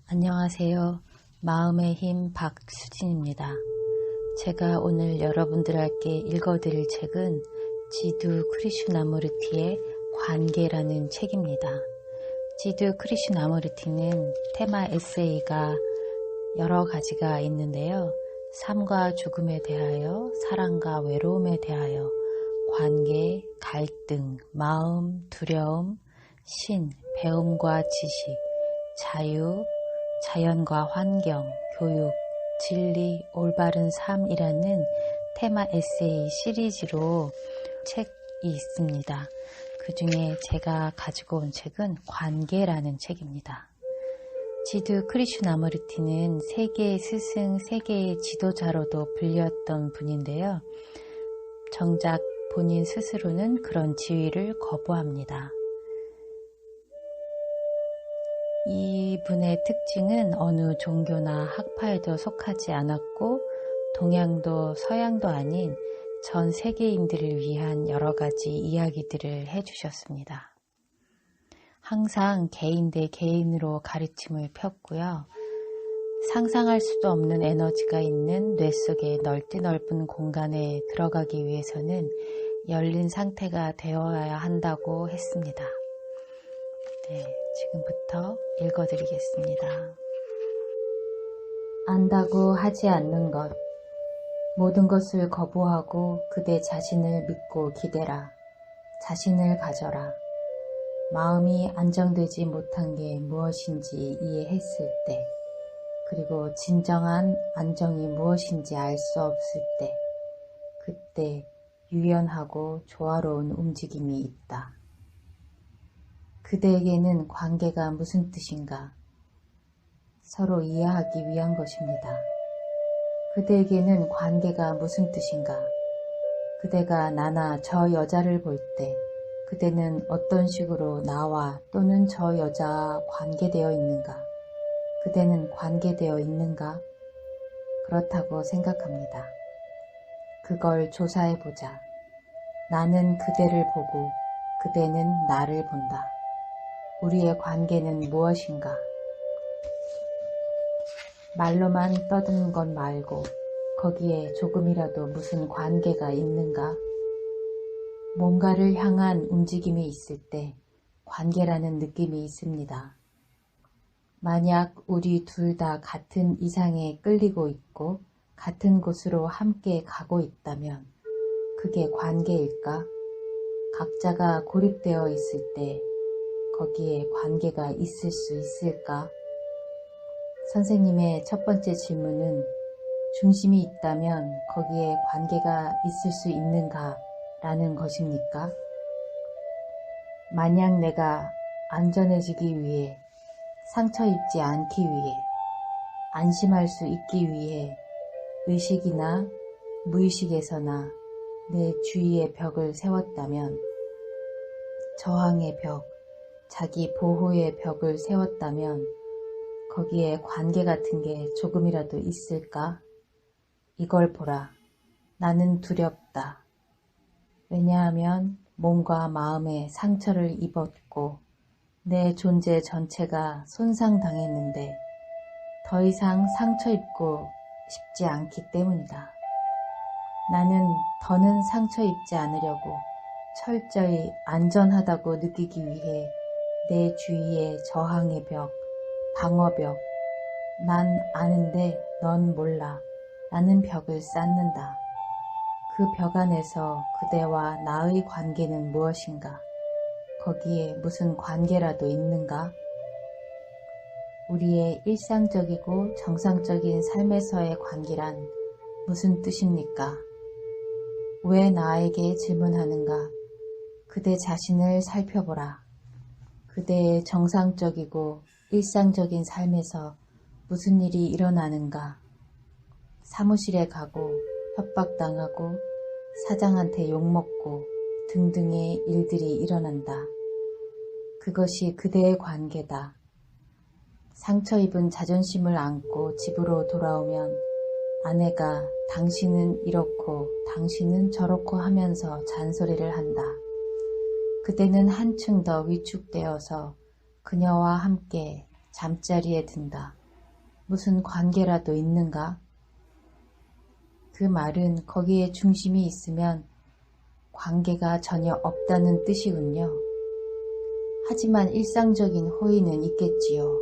안녕하세요. 마음의 힘 박수진입니다. 제가 오늘 여러분들께 읽어드릴 책은 지두 크리슈나무르티의 관계라는 책입니다. 지두 크리슈나무르티는 테마 에세이가 여러 가지가 있는데요. 삶과 죽음에 대하여, 사랑과 외로움에 대하여, 관계, 갈등, 마음, 두려움, 신, 배움과 지식, 자유, 자연과 환경, 교육, 진리, 올바른 삶이라는 테마 에세이 시리즈로 책이 있습니다. 그 중에 제가 가지고 온 책은 관계라는 책입니다. 지두 크리슈나무르티는 세계의 스승, 세계의 지도자로도 불렸던 분인데요. 정작 본인 스스로는 그런 지위를 거부합니다. 이분의 특징은 어느 종교나 학파에도 속하지 않았고 동양도 서양도 아닌 전 세계인들을 위한 여러 가지 이야기들을 해주셨습니다. 항상 개인 대 개인으로 가르침을 폈고요. 상상할 수도 없는 에너지가 있는 뇌 속의 넓은 공간에 들어가기 위해서는 열린 상태가 되어야 한다고 했습니다. 네, 지금부터 읽어드리겠습니다. 안다고 하지 않는 것. 모든 것을 거부하고 그대 자신을 믿고 기대라. 자신을 가져라. 마음이 안정되지 못한 게 무엇인지 이해했을 때, 그리고 진정한 안정이 무엇인지 알 수 없을 때, 그때 유연하고 조화로운 움직임이 있다. 그대에게는 관계가 무슨 뜻인가? 서로 이해하기 위한 것입니다. 그대에게는 관계가 무슨 뜻인가? 그대가 나나 저 여자를 볼 때 그대는 어떤 식으로 나와 또는 저 여자와 관계되어 있는가? 그대는 관계되어 있는가? 그렇다고 생각합니다. 그걸 조사해보자. 나는 그대를 보고 그대는 나를 본다. 우리의 관계는 무엇인가? 말로만 떠드는 것 말고 거기에 조금이라도 무슨 관계가 있는가? 뭔가를 향한 움직임이 있을 때 관계라는 느낌이 있습니다. 만약 우리 둘 다 같은 이상에 끌리고 있고 같은 곳으로 함께 가고 있다면 그게 관계일까? 각자가 고립되어 있을 때 거기에 관계가 있을 수 있을까? 선생님의 첫 번째 질문은 중심이 있다면 거기에 관계가 있을 수 있는가? 라는 것입니까? 만약 내가 안전해지기 위해, 상처 입지 않기 위해, 안심할 수 있기 위해 의식이나 무의식에서나 내 주위에 벽을 세웠다면, 저항의 벽, 자기 보호의 벽을 세웠다면 거기에 관계 같은 게 조금이라도 있을까? 이걸 보라. 나는 두렵다. 왜냐하면 몸과 마음에 상처를 입었고 내 존재 전체가 손상당했는데 더 이상 상처 입고 싶지 않기 때문이다. 나는 더는 상처 입지 않으려고 철저히 안전하다고 느끼기 위해 내 주위의 저항의 벽, 방어벽, 난 아는데 넌 몰라 라는 벽을 쌓는다. 그 벽 안에서 그대와 나의 관계는 무엇인가? 거기에 무슨 관계라도 있는가? 우리의 일상적이고 정상적인 삶에서의 관계란 무슨 뜻입니까? 왜 나에게 질문하는가? 그대 자신을 살펴보라. 그대의 정상적이고 일상적인 삶에서 무슨 일이 일어나는가? 사무실에 가고 협박당하고 사장한테 욕먹고 등등의 일들이 일어난다. 그것이 그대의 관계다. 상처 입은 자존심을 안고 집으로 돌아오면 아내가 당신은 이렇고 당신은 저렇고 하면서 잔소리를 한다. 그대는 한층 더 위축되어서 그녀와 함께 잠자리에 든다. 무슨 관계라도 있는가? 그 말은 거기에 중심이 있으면 관계가 전혀 없다는 뜻이군요. 하지만 일상적인 호의는 있겠지요.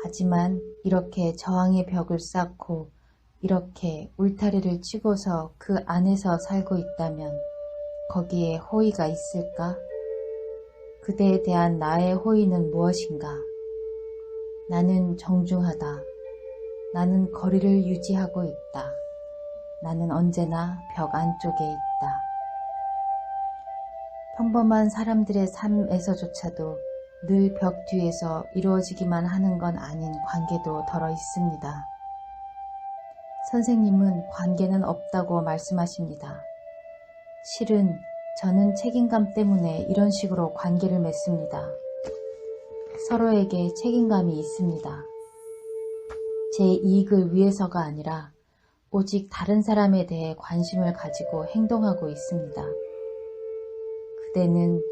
하지만 이렇게 저항의 벽을 쌓고 이렇게 울타리를 치고서 그 안에서 살고 있다면 거기에 호의가 있을까? 그대에 대한 나의 호의는 무엇인가? 나는 정중하다. 나는 거리를 유지하고 있다. 나는 언제나 벽 안쪽에 있다. 평범한 사람들의 삶에서조차도 늘 벽 뒤에서 이루어지기만 하는 건 아닌 관계도 덜어 있습니다. 선생님은 관계는 없다고 말씀하십니다. 실은 저는 책임감 때문에 이런 식으로 관계를 맺습니다. 서로에게 책임감이 있습니다. 제 이익을 위해서가 아니라 오직 다른 사람에 대해 관심을 가지고 행동하고 있습니다. 그대는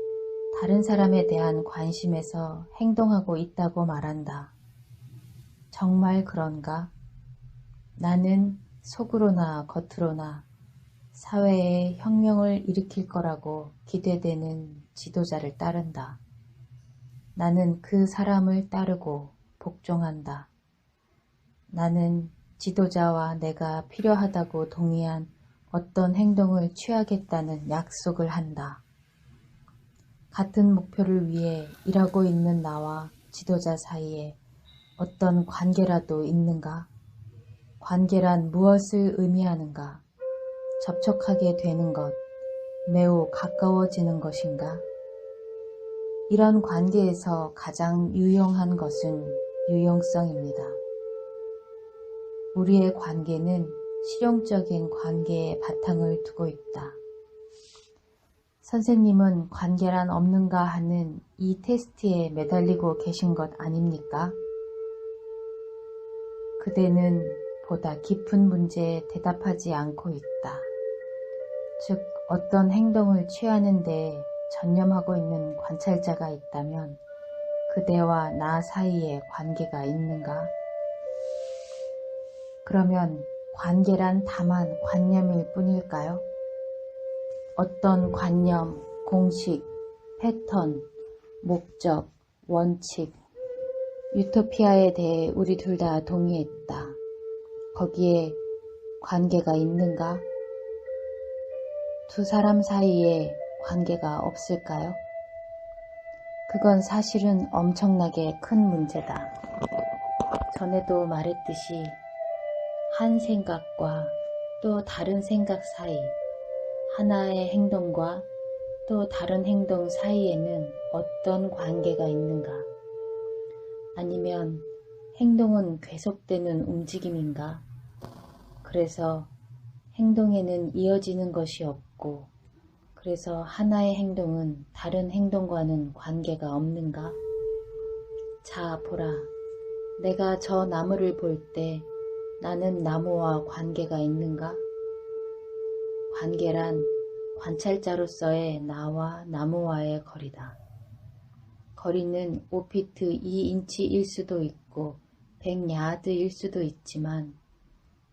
다른 사람에 대한 관심에서 행동하고 있다고 말한다. 정말 그런가? 나는 속으로나 겉으로나 사회에 혁명을 일으킬 거라고 기대되는 지도자를 따른다. 나는 그 사람을 따르고 복종한다. 나는 지도자와 내가 필요하다고 동의한 어떤 행동을 취하겠다는 약속을 한다. 같은 목표를 위해 일하고 있는 나와 지도자 사이에 어떤 관계라도 있는가? 관계란 무엇을 의미하는가? 접촉하게 되는 것, 매우 가까워지는 것인가? 이런 관계에서 가장 유용한 것은 유용성입니다. 우리의 관계는 실용적인 관계의 바탕을 두고 있다. 선생님은 관계란 없는가 하는 이 테스트에 매달리고 계신 것 아닙니까? 그대는 보다 깊은 문제에 대답하지 않고 있다. 즉, 어떤 행동을 취하는 데 전념하고 있는 관찰자가 있다면 그대와 나 사이에 관계가 있는가? 그러면 관계란 다만 관념일 뿐일까요? 어떤 관념, 공식, 패턴, 목적, 원칙, 유토피아에 대해 우리 둘 다 동의했다. 거기에 관계가 있는가? 두 사람 사이에 관계가 없을까요? 그건 사실은 엄청나게 큰 문제다. 전에도 말했듯이 한 생각과 또 다른 생각 사이, 하나의 행동과 또 다른 행동 사이에는 어떤 관계가 있는가? 아니면 행동은 계속되는 움직임인가? 그래서 행동에는 이어지는 것이 없고, 그래서 하나의 행동은 다른 행동과는 관계가 없는가? 자, 보라. 내가 저 나무를 볼 때 나는 나무와 관계가 있는가? 관계란 관찰자로서의 나와 나무와의 거리다. 거리는 5피트 2인치일 수도 있고 100야드일 수도 있지만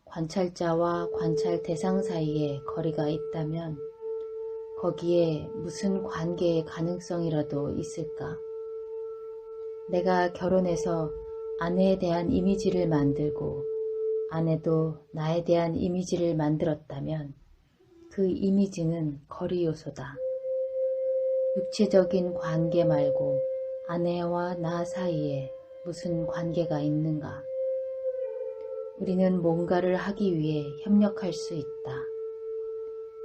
관찰자와 관찰 대상 사이에 거리가 있다면 거기에 무슨 관계의 가능성이라도 있을까? 내가 결혼해서 아내에 대한 이미지를 만들고 아내도 나에 대한 이미지를 만들었다면 그 이미지는 거리 요소다. 육체적인 관계 말고 아내와 나 사이에 무슨 관계가 있는가? 우리는 뭔가를 하기 위해 협력할 수 있다.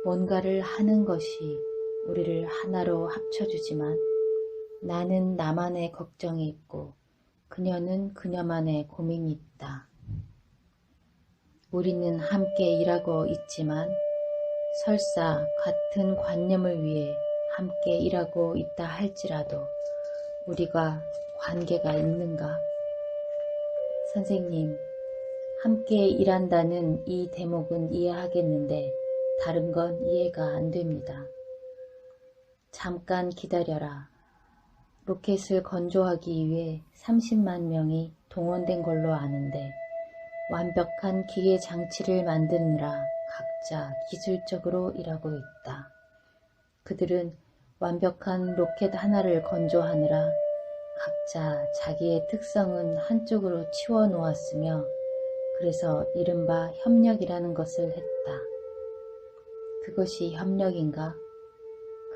뭔가를 하는 것이 우리를 하나로 합쳐주지만 나는 나만의 걱정이 있고 그녀는 그녀만의 고민이 있다. 우리는 함께 일하고 있지만 설사 같은 관념을 위해 함께 일하고 있다 할지라도 우리가 관계가 있는가? 선생님, 함께 일한다는 이 대목은 이해하겠는데 다른 건 이해가 안 됩니다. 잠깐 기다려라. 로켓을 건조하기 위해 30만 명이 동원된 걸로 아는데 완벽한 기계 장치를 만드느라 각자 기술적으로 일하고 있다. 그들은 완벽한 로켓 하나를 건조하느라 각자 자기의 특성은 한쪽으로 치워 놓았으며 그래서 이른바 협력이라는 것을 했다. 그것이 협력인가?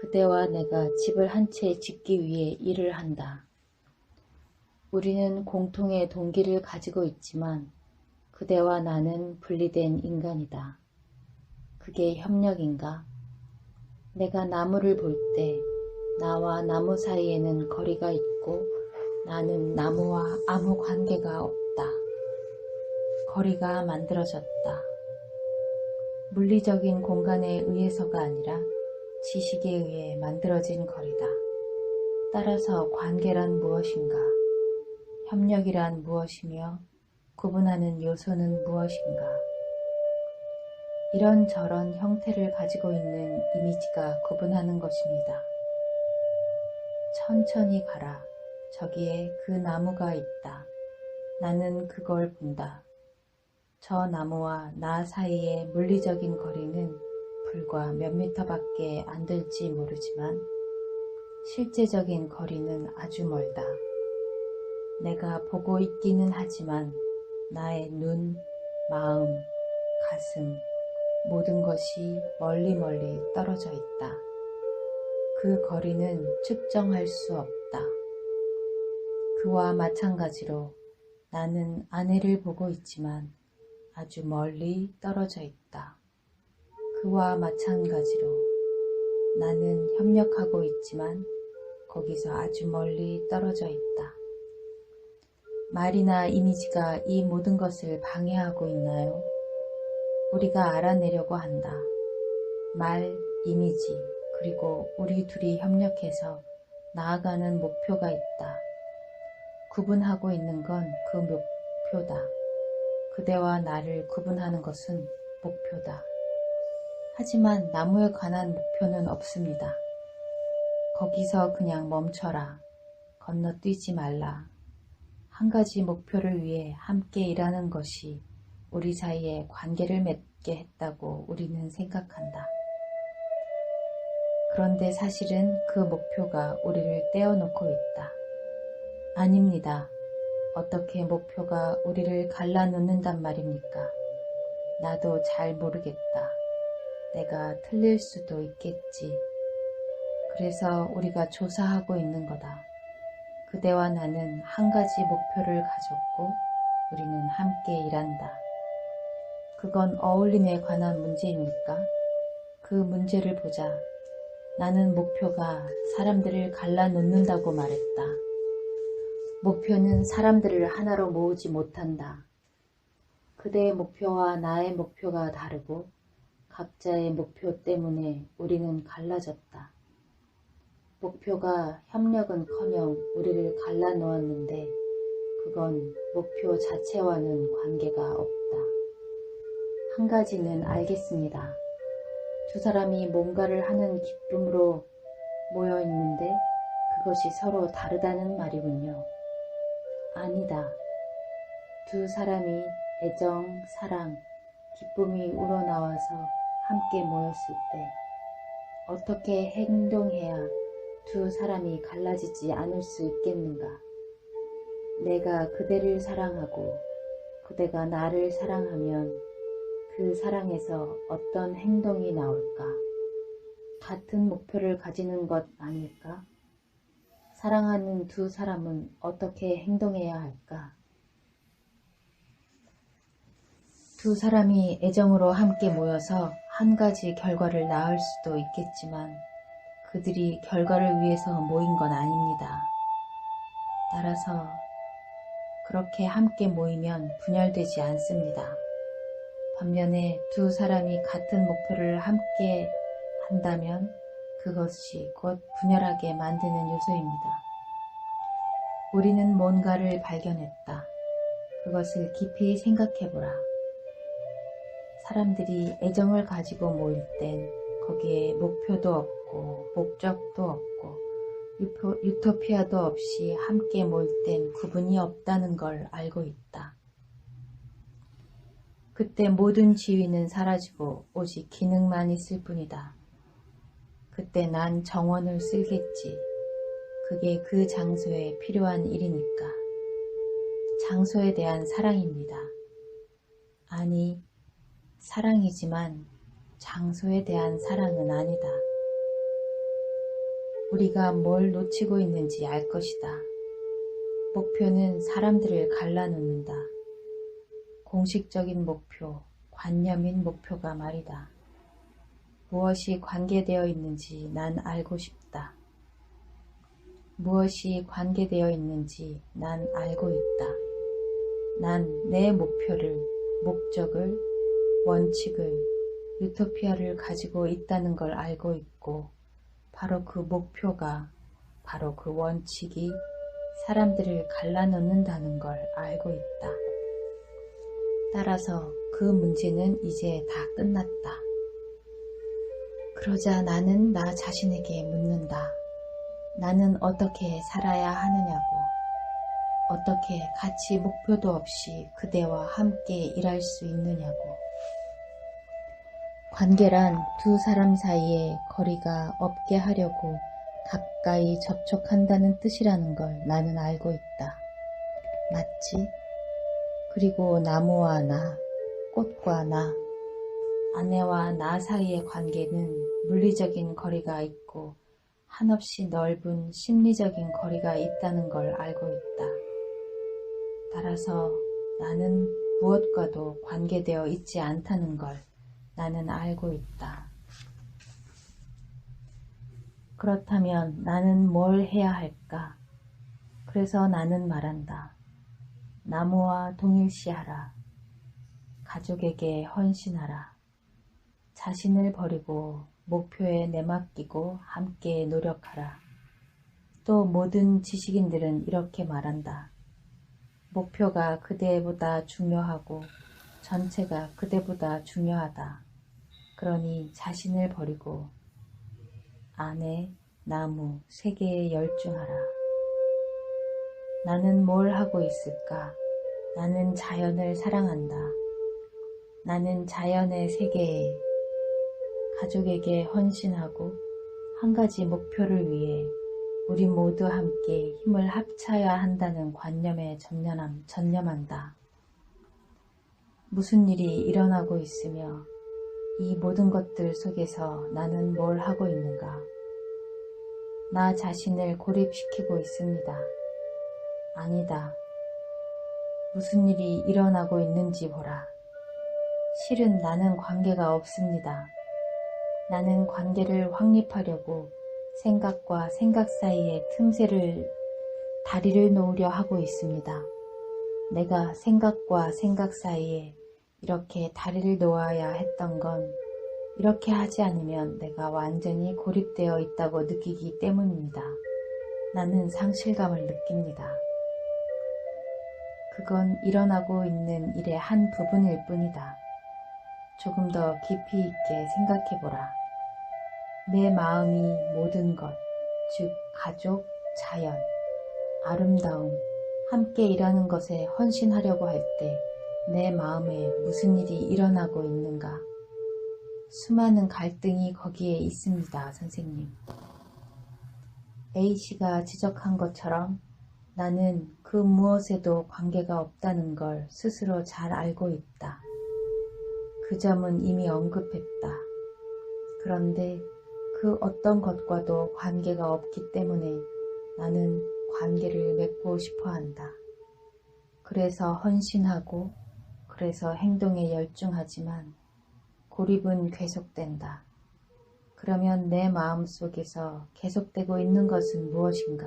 그대와 내가 집을 한 채 짓기 위해 일을 한다. 우리는 공통의 동기를 가지고 있지만 그대와 나는 분리된 인간이다. 그게 협력인가? 내가 나무를 볼 때 나와 나무 사이에는 거리가 있고 나는 나무와 아무 관계가 없다. 거리가 만들어졌다. 물리적인 공간에 의해서가 아니라 지식에 의해 만들어진 거리다. 따라서 관계란 무엇인가? 협력이란 무엇이며 구분하는 요소는 무엇인가? 이런저런 형태를 가지고 있는 이미지가 구분하는 것입니다. 천천히 가라. 저기에 그 나무가 있다. 나는 그걸 본다. 저 나무와 나 사이의 물리적인 거리는 불과 몇 미터밖에 안 될지 모르지만 실제적인 거리는 아주 멀다. 내가 보고 있기는 하지만 나의 눈, 마음, 가슴, 모든 것이 멀리 떨어져 있다. 그 거리는 측정할 수 없다. 그와 마찬가지로 나는 아내를 보고 있지만 아주 멀리 떨어져 있다. 그와 마찬가지로 나는 협력하고 있지만 거기서 아주 멀리 떨어져 있다. 말이나 이미지가 이 모든 것을 방해하고 있나요? 우리가 알아내려고 한다. 말, 이미지, 그리고 우리 둘이 협력해서 나아가는 목표가 있다. 구분하고 있는 건 그 목표다. 그대와 나를 구분하는 것은 목표다. 하지만 나무에 관한 목표는 없습니다. 거기서 그냥 멈춰라. 건너뛰지 말라. 한 가지 목표를 위해 함께 일하는 것이 우리 사이에 관계를 맺게 했다고 우리는 생각한다. 그런데 사실은 그 목표가 우리를 떼어놓고 있다. 아닙니다. 어떻게 목표가 우리를 갈라놓는단 말입니까? 나도 잘 모르겠다. 내가 틀릴 수도 있겠지. 그래서 우리가 조사하고 있는 거다. 그대와 나는 한 가지 목표를 가졌고 우리는 함께 일한다. 그건 어울림에 관한 문제입니까? 그 문제를 보자. 나는 목표가 사람들을 갈라놓는다고 말했다. 목표는 사람들을 하나로 모으지 못한다. 그대의 목표와 나의 목표가 다르고 각자의 목표 때문에 우리는 갈라졌다. 목표가 협력은커녕 우리를 갈라놓았는데 그건 목표 자체와는 관계가 없다. 한 가지는 알겠습니다. 두 사람이 뭔가를 하는 기쁨으로 모여 있는데 그것이 서로 다르다는 말이군요. 아니다. 두 사람이 애정, 사랑, 기쁨이 우러나와서 함께 모였을 때 어떻게 행동해야 두 사람이 갈라지지 않을 수 있겠는가? 내가 그대를 사랑하고 그대가 나를 사랑하면 그 사랑에서 어떤 행동이 나올까? 같은 목표를 가지는 것 아닐까? 사랑하는 두 사람은 어떻게 행동해야 할까? 두 사람이 애정으로 함께 모여서 한 가지 결과를 낳을 수도 있겠지만 그들이 결과를 위해서 모인 건 아닙니다. 따라서 그렇게 함께 모이면 분열되지 않습니다. 반면에 두 사람이 같은 목표를 함께 한다면 그것이 곧 분열하게 만드는 요소입니다. 우리는 뭔가를 발견했다. 그것을 깊이 생각해보라. 사람들이 애정을 가지고 모일 땐 거기에 목표도 없고 목적도 없고 유토피아도 없이 함께 모일 땐 구분이 없다는 걸 알고 있다. 그때 모든 지위는 사라지고 오직 기능만 있을 뿐이다. 그때 난 정원을 쓸겠지. 그게 그 장소에 필요한 일이니까. 장소에 대한 사랑입니다. 아니, 사랑이지만 장소에 대한 사랑은 아니다. 우리가 뭘 놓치고 있는지 알 것이다. 목표는 사람들을 갈라놓는다. 공식적인 목표, 관념인 목표가 말이다. 무엇이 관계되어 있는지 난 알고 싶다. 무엇이 관계되어 있는지 난 알고 있다. 난 내 목표를, 목적을, 원칙을, 유토피아를 가지고 있다는 걸 알고 있고 바로 그 목표가, 바로 그 원칙이 사람들을 갈라놓는다는 걸 알고 있다. 따라서 그 문제는 이제 다 끝났다. 그러자 나는 나 자신에게 묻는다. 나는 어떻게 살아야 하느냐고. 어떻게 같이 목표도 없이 그대와 함께 일할 수 있느냐고. 관계란 두 사람 사이에 거리가 없게 하려고 가까이 접촉한다는 뜻이라는 걸 나는 알고 있다. 맞지? 그리고 나무와 나, 꽃과 나, 아내와 나 사이의 관계는 물리적인 거리가 있고 한없이 넓은 심리적인 거리가 있다는 걸 알고 있다. 따라서 나는 무엇과도 관계되어 있지 않다는 걸 나는 알고 있다. 그렇다면 나는 뭘 해야 할까? 그래서 나는 말한다. 나무와 동일시하라. 가족에게 헌신하라. 자신을 버리고 목표에 내맡기고 함께 노력하라. 또 모든 지식인들은 이렇게 말한다. 목표가 그대보다 중요하고 전체가 그대보다 중요하다. 그러니 자신을 버리고 아내, 나무, 세계에 열중하라. 나는 뭘 하고 있을까? 나는 자연을 사랑한다. 나는 자연의 세계에, 가족에게 헌신하고 한 가지 목표를 위해 우리 모두 함께 힘을 합쳐야 한다는 관념에 전념한다. 무슨 일이 일어나고 있으며 이 모든 것들 속에서 나는 뭘 하고 있는가? 나 자신을 고립시키고 있습니다. 아니다. 무슨 일이 일어나고 있는지 보라. 실은 나는 관계가 없습니다. 나는 관계를 확립하려고 생각과 생각 사이에 다리를 놓으려 하고 있습니다. 내가 생각과 생각 사이에 이렇게 다리를 놓아야 했던 건 이렇게 하지 않으면 내가 완전히 고립되어 있다고 느끼기 때문입니다. 나는 상실감을 느낍니다. 그건 일어나고 있는 일의 한 부분일 뿐이다. 조금 더 깊이 있게 생각해보라. 내 마음이 모든 것, 즉 가족, 자연, 아름다움, 함께 일하는 것에 헌신하려고 할 때 내 마음에 무슨 일이 일어나고 있는가? 수많은 갈등이 거기에 있습니다, 선생님. A씨가 지적한 것처럼 나는 그 무엇에도 관계가 없다는 걸 스스로 잘 알고 있다. 그 점은 이미 언급했다. 그런데 그 어떤 것과도 관계가 없기 때문에 나는 관계를 맺고 싶어 한다. 그래서 헌신하고 그래서 행동에 열중하지만 고립은 계속된다. 그러면 내 마음속에서 계속되고 있는 것은 무엇인가?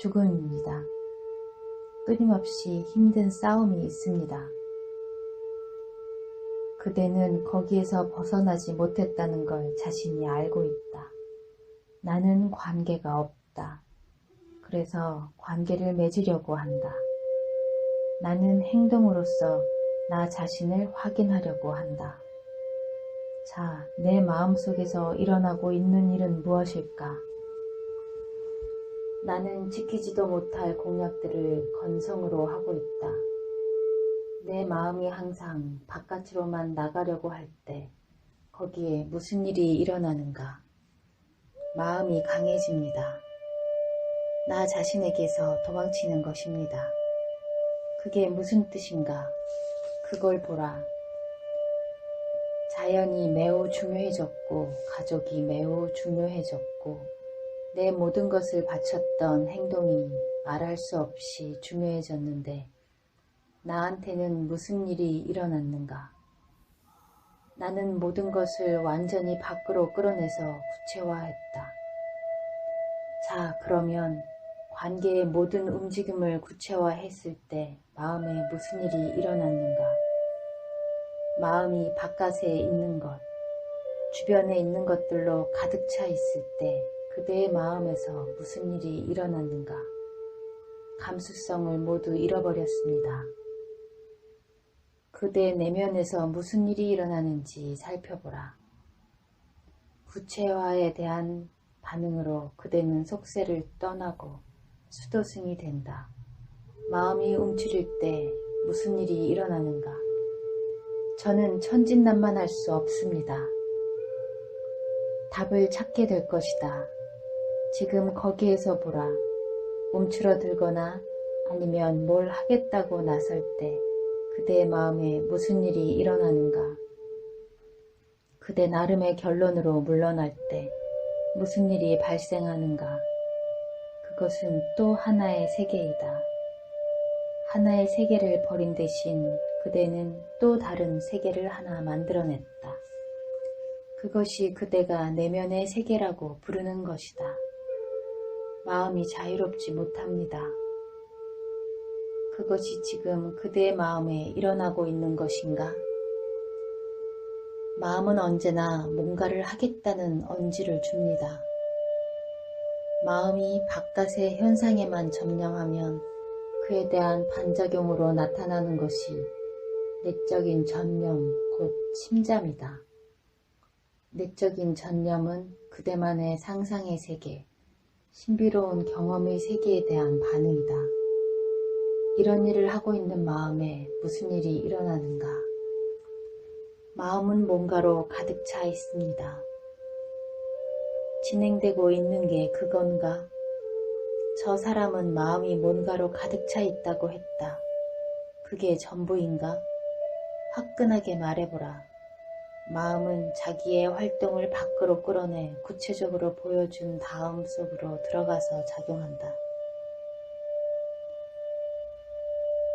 죽음입니다. 끊임없이 힘든 싸움이 있습니다. 그대는 거기에서 벗어나지 못했다는 걸 자신이 알고 있다. 나는 관계가 없다. 그래서 관계를 맺으려고 한다. 나는 행동으로써 나 자신을 확인하려고 한다. 자, 내 마음속에서 일어나고 있는 일은 무엇일까? 나는 지키지도 못할 공약들을 건성으로 하고 있다. 내 마음이 항상 바깥으로만 나가려고 할 때 거기에 무슨 일이 일어나는가? 마음이 강해집니다. 나 자신에게서 도망치는 것입니다. 그게 무슨 뜻인가? 그걸 보라. 자연이 매우 중요해졌고 가족이 매우 중요해졌고 내 모든 것을 바쳤던 행동이 말할 수 없이 중요해졌는데 나한테는 무슨 일이 일어났는가? 나는 모든 것을 완전히 밖으로 끌어내서 구체화했다. 자, 그러면 관계의 모든 움직임을 구체화했을 때 마음에 무슨 일이 일어났는가? 마음이 바깥에 있는 것, 주변에 있는 것들로 가득 차 있을 때 그대의 마음에서 무슨 일이 일어났는가? 감수성을 모두 잃어버렸습니다. 그대 내면에서 무슨 일이 일어나는지 살펴보라. 구체화에 대한 반응으로 그대는 속세를 떠나고 수도승이 된다. 마음이 움츠릴 때 무슨 일이 일어나는가? 저는 천진난만할 수 없습니다. 답을 찾게 될 것이다. 지금 거기에서 보라. 움츠러들거나 아니면 뭘 하겠다고 나설 때 그대의 마음에 무슨 일이 일어나는가? 그대 나름의 결론으로 물러날 때 무슨 일이 발생하는가? 그것은 또 하나의 세계이다. 하나의 세계를 버린 대신 그대는 또 다른 세계를 하나 만들어냈다. 그것이 그대가 내면의 세계라고 부르는 것이다. 마음이 자유롭지 못합니다. 그것이 지금 그대의 마음에 일어나고 있는 것인가? 마음은 언제나 뭔가를 하겠다는 언지를 줍니다. 마음이 바깥의 현상에만 점령하면 그에 대한 반작용으로 나타나는 것이 내적인 전념, 곧 침잠이다. 내적인 전념은 그대만의 상상의 세계, 신비로운 경험의 세계에 대한 반응이다. 이런 일을 하고 있는 마음에 무슨 일이 일어나는가? 마음은 뭔가로 가득 차 있습니다. 진행되고 있는 게 그건가? 저 사람은 마음이 뭔가로 가득 차 있다고 했다. 그게 전부인가? 화끈하게 말해보라. 마음은 자기의 활동을 밖으로 끌어내 구체적으로 보여준 다음 속으로 들어가서 작용한다.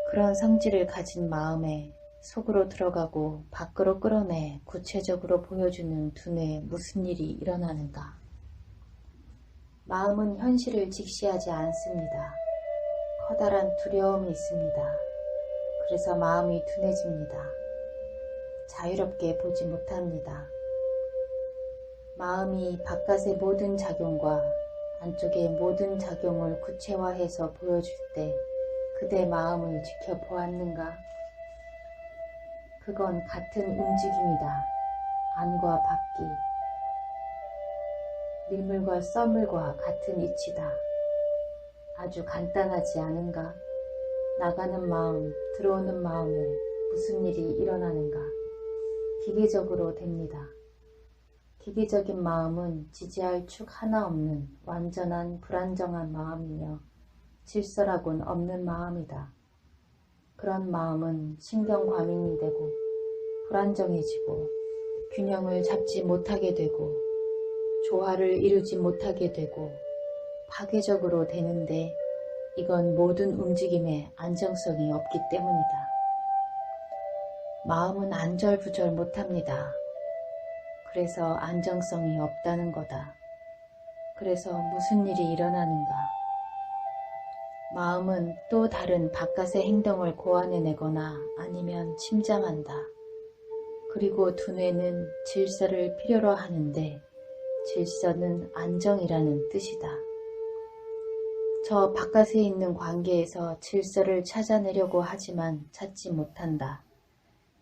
그런 성질을 가진 마음에 속으로 들어가고 밖으로 끌어내 구체적으로 보여주는 두뇌에 무슨 일이 일어나는가? 마음은 현실을 직시하지 않습니다. 커다란 두려움이 있습니다. 그래서 마음이 둔해집니다. 자유롭게 보지 못합니다. 마음이 바깥의 모든 작용과 안쪽의 모든 작용을 구체화해서 보여줄 때 그대 마음을 지켜보았는가? 그건 같은 움직임이다. 안과 밖이. 밀물과 썰물과 같은 이치다. 아주 간단하지 않은가? 나가는 마음, 들어오는 마음에 무슨 일이 일어나는가? 기계적으로 됩니다. 기계적인 마음은 지지할 축 하나 없는 완전한 불안정한 마음이며 질서라곤 없는 마음이다. 그런 마음은 신경과민이 되고 불안정해지고 균형을 잡지 못하게 되고 조화를 이루지 못하게 되고 파괴적으로 되는데 이건 모든 움직임에 안정성이 없기 때문이다. 마음은 안절부절 못합니다. 그래서 안정성이 없다는 거다. 그래서 무슨 일이 일어나는가? 마음은 또 다른 바깥의 행동을 고안해내거나 아니면 침잠한다. 그리고 두뇌는 질서를 필요로 하는데 질서는 안정이라는 뜻이다. 저 바깥에 있는 관계에서 질서를 찾아내려고 하지만 찾지 못한다.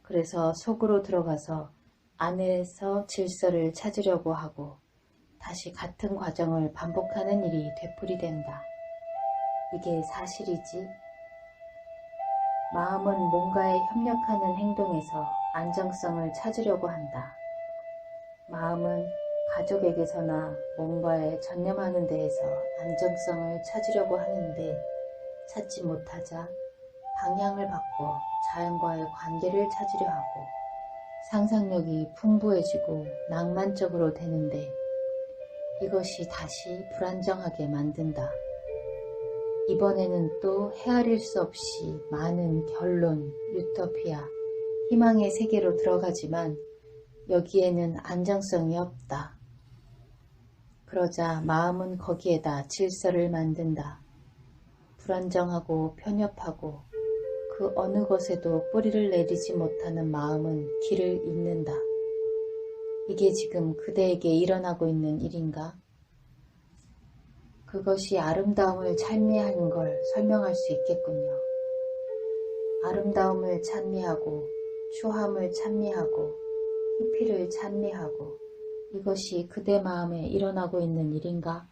그래서 속으로 들어가서 안에서 질서를 찾으려고 하고 다시 같은 과정을 반복하는 일이 되풀이된다. 이게 사실이지. 마음은 뭔가에 협력하는 행동에서 안정성을 찾으려고 한다. 마음은 가족에게서나 뭔가에 전념하는 데에서 안정성을 찾으려고 하는데 찾지 못하자 방향을 바꿔 자연과의 관계를 찾으려 하고 상상력이 풍부해지고 낭만적으로 되는데 이것이 다시 불안정하게 만든다. 이번에는 또 헤아릴 수 없이 많은 결론, 유토피아, 희망의 세계로 들어가지만 여기에는 안정성이 없다. 그러자 마음은 거기에다 질서를 만든다. 불안정하고 편협하고 그 어느 것에도 뿌리를 내리지 못하는 마음은 길을 잇는다. 이게 지금 그대에게 일어나고 있는 일인가? 그것이 아름다움을 찬미하는 걸 설명할 수 있겠군요. 아름다움을 찬미하고 추함을 찬미하고 희피를 찬미하고 이것이 그대 마음에 일어나고 있는 일인가?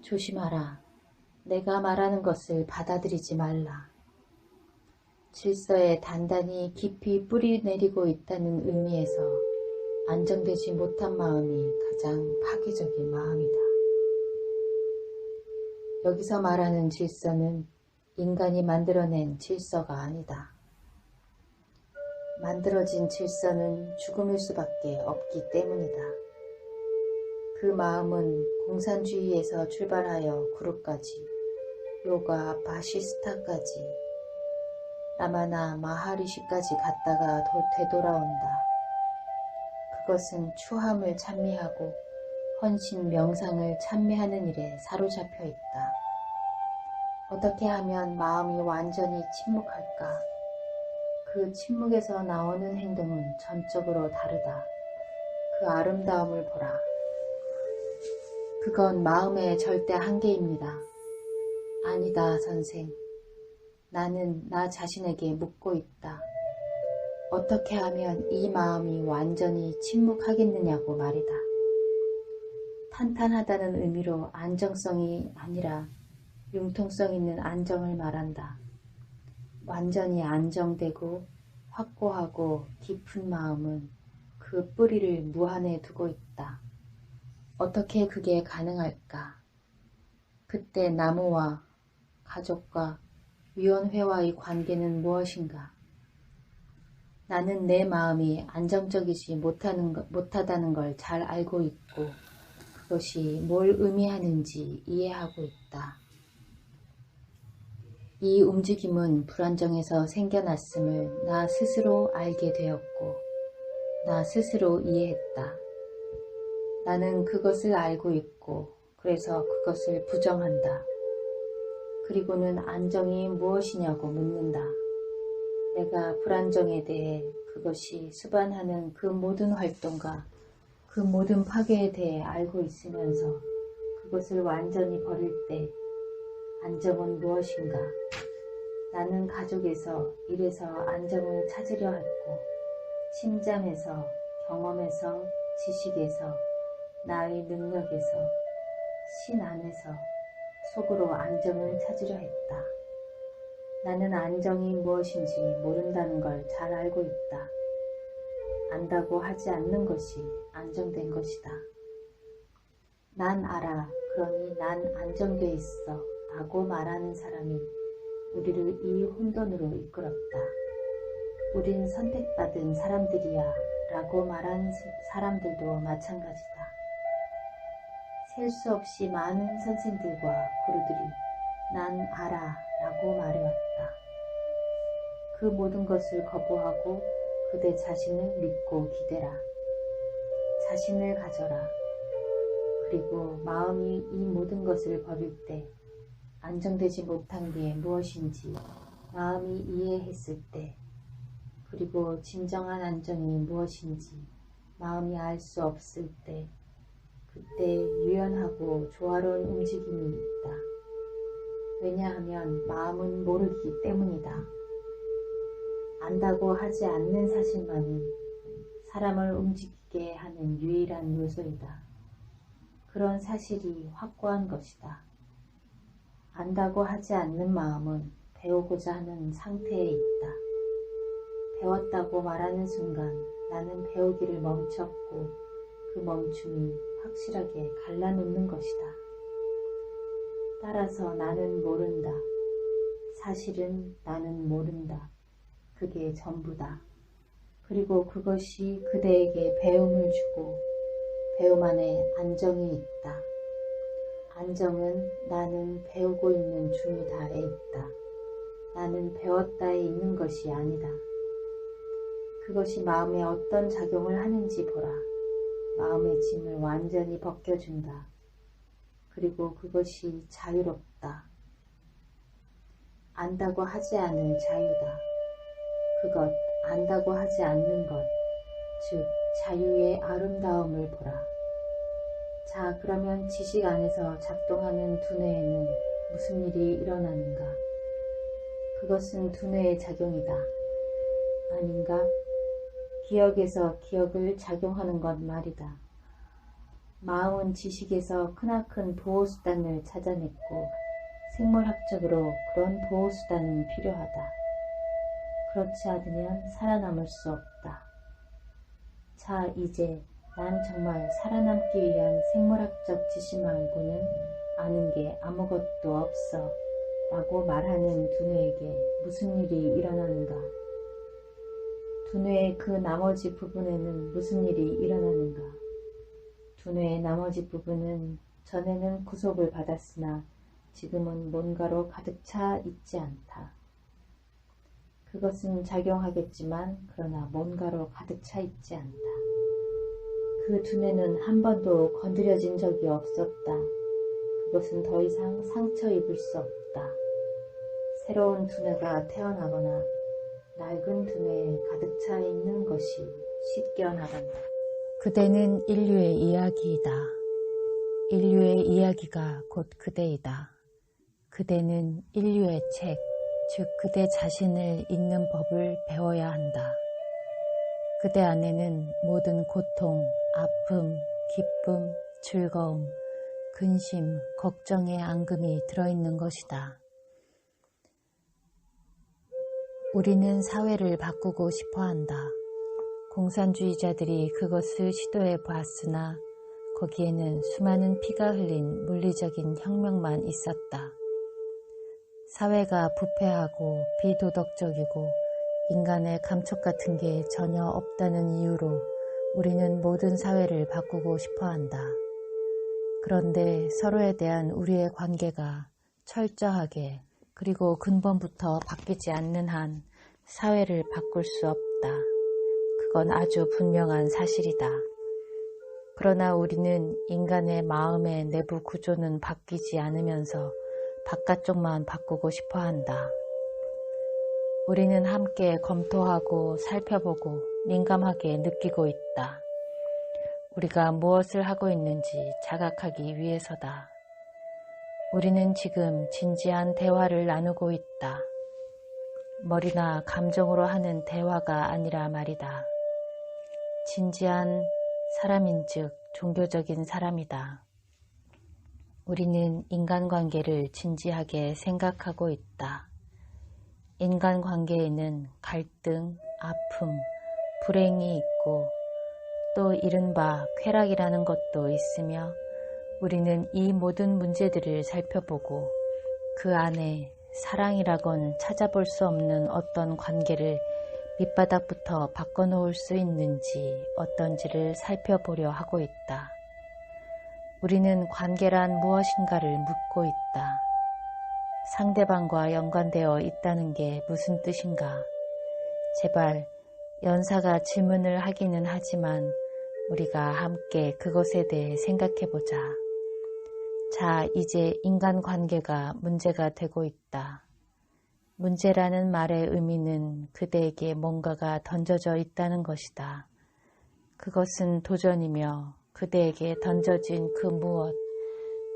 조심하라. 내가 말하는 것을 받아들이지 말라. 질서에 단단히 깊이 뿌리 내리고 있다는 의미에서 안정되지 못한 마음이 가장 파괴적인 마음이다. 여기서 말하는 질서는 인간이 만들어낸 질서가 아니다. 만들어진 질서는 죽음일 수밖에 없기 때문이다. 그 마음은 공산주의에서 출발하여 구루까지, 요가, 바시스타까지, 라마나 마하리시까지 갔다가 되돌아온다. 그것은 추함을 찬미하고 헌신 명상을 찬미하는 일에 사로잡혀 있다. 어떻게 하면 마음이 완전히 침묵할까? 그 침묵에서 나오는 행동은 전적으로 다르다. 그 아름다움을 보라. 그건 마음의 절대 한계입니다. 아니다, 선생. 나는 나 자신에게 묻고 있다. 어떻게 하면 이 마음이 완전히 침묵하겠느냐고 말이다. 탄탄하다는 의미로 안정성이 아니라 융통성 있는 안정을 말한다. 완전히 안정되고 확고하고 깊은 마음은 그 뿌리를 무한에 두고 있다. 어떻게 그게 가능할까? 그때 나무와 가족과 위원회와의 관계는 무엇인가? 나는 내 마음이 안정적이지 못하다는 걸 잘 알고 있고 그것이 뭘 의미하는지 이해하고 있다. 이 움직임은 불안정에서 생겨났음을 나 스스로 알게 되었고 나 스스로 이해했다. 나는 그것을 알고 있고 그래서 그것을 부정한다. 그리고는 안정이 무엇이냐고 묻는다. 내가 불안정에 대해 그것이 수반하는 그 모든 활동과 그 모든 파괴에 대해 알고 있으면서 그것을 완전히 버릴 때 안정은 무엇인가? 나는 가족에서 일에서 안정을 찾으려 했고 침잠에서 경험에서 지식에서 나의 능력에서 신 안에서 속으로 안정을 찾으려 했다. 나는 안정이 무엇인지 모른다는 걸 잘 알고 있다. 안다고 하지 않는 것이 안정된 것이다. 난 알아. 그러니 난 안정돼 있어. 라고 말하는 사람이 우리를 이 혼돈으로 이끌었다. 우린 선택받은 사람들이야. 라고 말하는 사람들도 마찬가지다. 셀 수 없이 많은 선생들과 구루들이 난 알아. 라고 말해왔다. 그 모든 것을 거부하고 그대 자신을 믿고 기대라. 자신을 가져라. 그리고 마음이 이 모든 것을 버릴 때 안정되지 못한 게 무엇인지 마음이 이해했을 때 그리고 진정한 안정이 무엇인지 마음이 알 수 없을 때 그때 유연하고 조화로운 움직임이 있다. 왜냐하면 마음은 모르기 때문이다. 안다고 하지 않는 사실만이 사람을 움직이게 하는 유일한 요소이다. 그런 사실이 확고한 것이다. 안다고 하지 않는 마음은 배우고자 하는 상태에 있다. 배웠다고 말하는 순간 나는 배우기를 멈췄고 그 멈춤이 확실하게 갈라놓는 것이다. 따라서 나는 모른다. 사실은 나는 모른다. 그게 전부다. 그리고 그것이 그대에게 배움을 주고 배움 안에 안정이 있다. 안정은 나는 배우고 있는 중이다에 있다. 나는 배웠다에 있는 것이 아니다. 그것이 마음에 어떤 작용을 하는지 보라. 마음의 짐을 완전히 벗겨준다. 그리고 그것이 자유롭다. 안다고 하지 않을 자유다. 그것, 안다고 하지 않는 것, 즉 자유의 아름다움을 보라. 자, 그러면 지식 안에서 작동하는 두뇌에는 무슨 일이 일어나는가? 그것은 두뇌의 작용이다. 아닌가? 기억에서 기억을 작용하는 것 말이다. 마음은 지식에서 크나큰 보호수단을 찾아냈고 생물학적으로 그런 보호수단은 필요하다. 그렇지 않으면 살아남을 수 없다. 자, 이제 난 정말 살아남기 위한 생물학적 지식 말고는 아는 게 아무것도 없어 라고 말하는 두뇌에게 무슨 일이 일어나는가? 두뇌의 그 나머지 부분에는 무슨 일이 일어나는가? 두뇌의 나머지 부분은 전에는 구속을 받았으나 지금은 뭔가로 가득 차 있지 않다. 그것은 작용하겠지만 그러나 뭔가로 가득 차 있지 않다. 그 두뇌는 한 번도 건드려진 적이 없었다. 그것은 더 이상 상처 입을 수 없다. 새로운 두뇌가 태어나거나 낡은 두뇌에 가득 차 있는 것이 씻겨 나간다. 그대는 인류의 이야기이다. 인류의 이야기가 곧 그대이다. 그대는 인류의 책, 즉 그대 자신을 읽는 법을 배워야 한다. 그대 안에는 모든 고통, 아픔, 기쁨, 즐거움, 근심, 걱정의 앙금이 들어있는 것이다. 우리는 사회를 바꾸고 싶어 한다. 공산주의자들이 그것을 시도해 보았으나 거기에는 수많은 피가 흘린 물리적인 혁명만 있었다. 사회가 부패하고 비도덕적이고 인간의 감촉 같은 게 전혀 없다는 이유로 우리는 모든 사회를 바꾸고 싶어 한다. 그런데 서로에 대한 우리의 관계가 철저하게 그리고 근본부터 바뀌지 않는 한 사회를 바꿀 수 없다. 그건 아주 분명한 사실이다. 그러나 우리는 인간의 마음의 내부 구조는 바뀌지 않으면서 바깥쪽만 바꾸고 싶어 한다. 우리는 함께 검토하고 살펴보고 민감하게 느끼고 있다. 우리가 무엇을 하고 있는지 자각하기 위해서다. 우리는 지금 진지한 대화를 나누고 있다. 머리나 감정으로 하는 대화가 아니라 말이다. 진지한 사람인즉 종교적인 사람이다. 우리는 인간관계를 진지하게 생각하고 있다. 인간관계에는 갈등, 아픔, 불행이 있고 또 이른바 쾌락이라는 것도 있으며 우리는 이 모든 문제들을 살펴보고 그 안에 사랑이라곤 찾아볼 수 없는 어떤 관계를 밑바닥부터 바꿔놓을 수 있는지 어떤지를 살펴보려 하고 있다. 우리는 관계란 무엇인가를 묻고 있다. 상대방과 연관되어 있다는 게 무슨 뜻인가? 제발 연사가 질문을 하기는 하지만 우리가 함께 그것에 대해 생각해보자. 자, 이제 인간관계가 문제가 되고 있다. 문제라는 말의 의미는 그대에게 뭔가가 던져져 있다는 것이다. 그것은 도전이며 그대에게 던져진 그 무엇,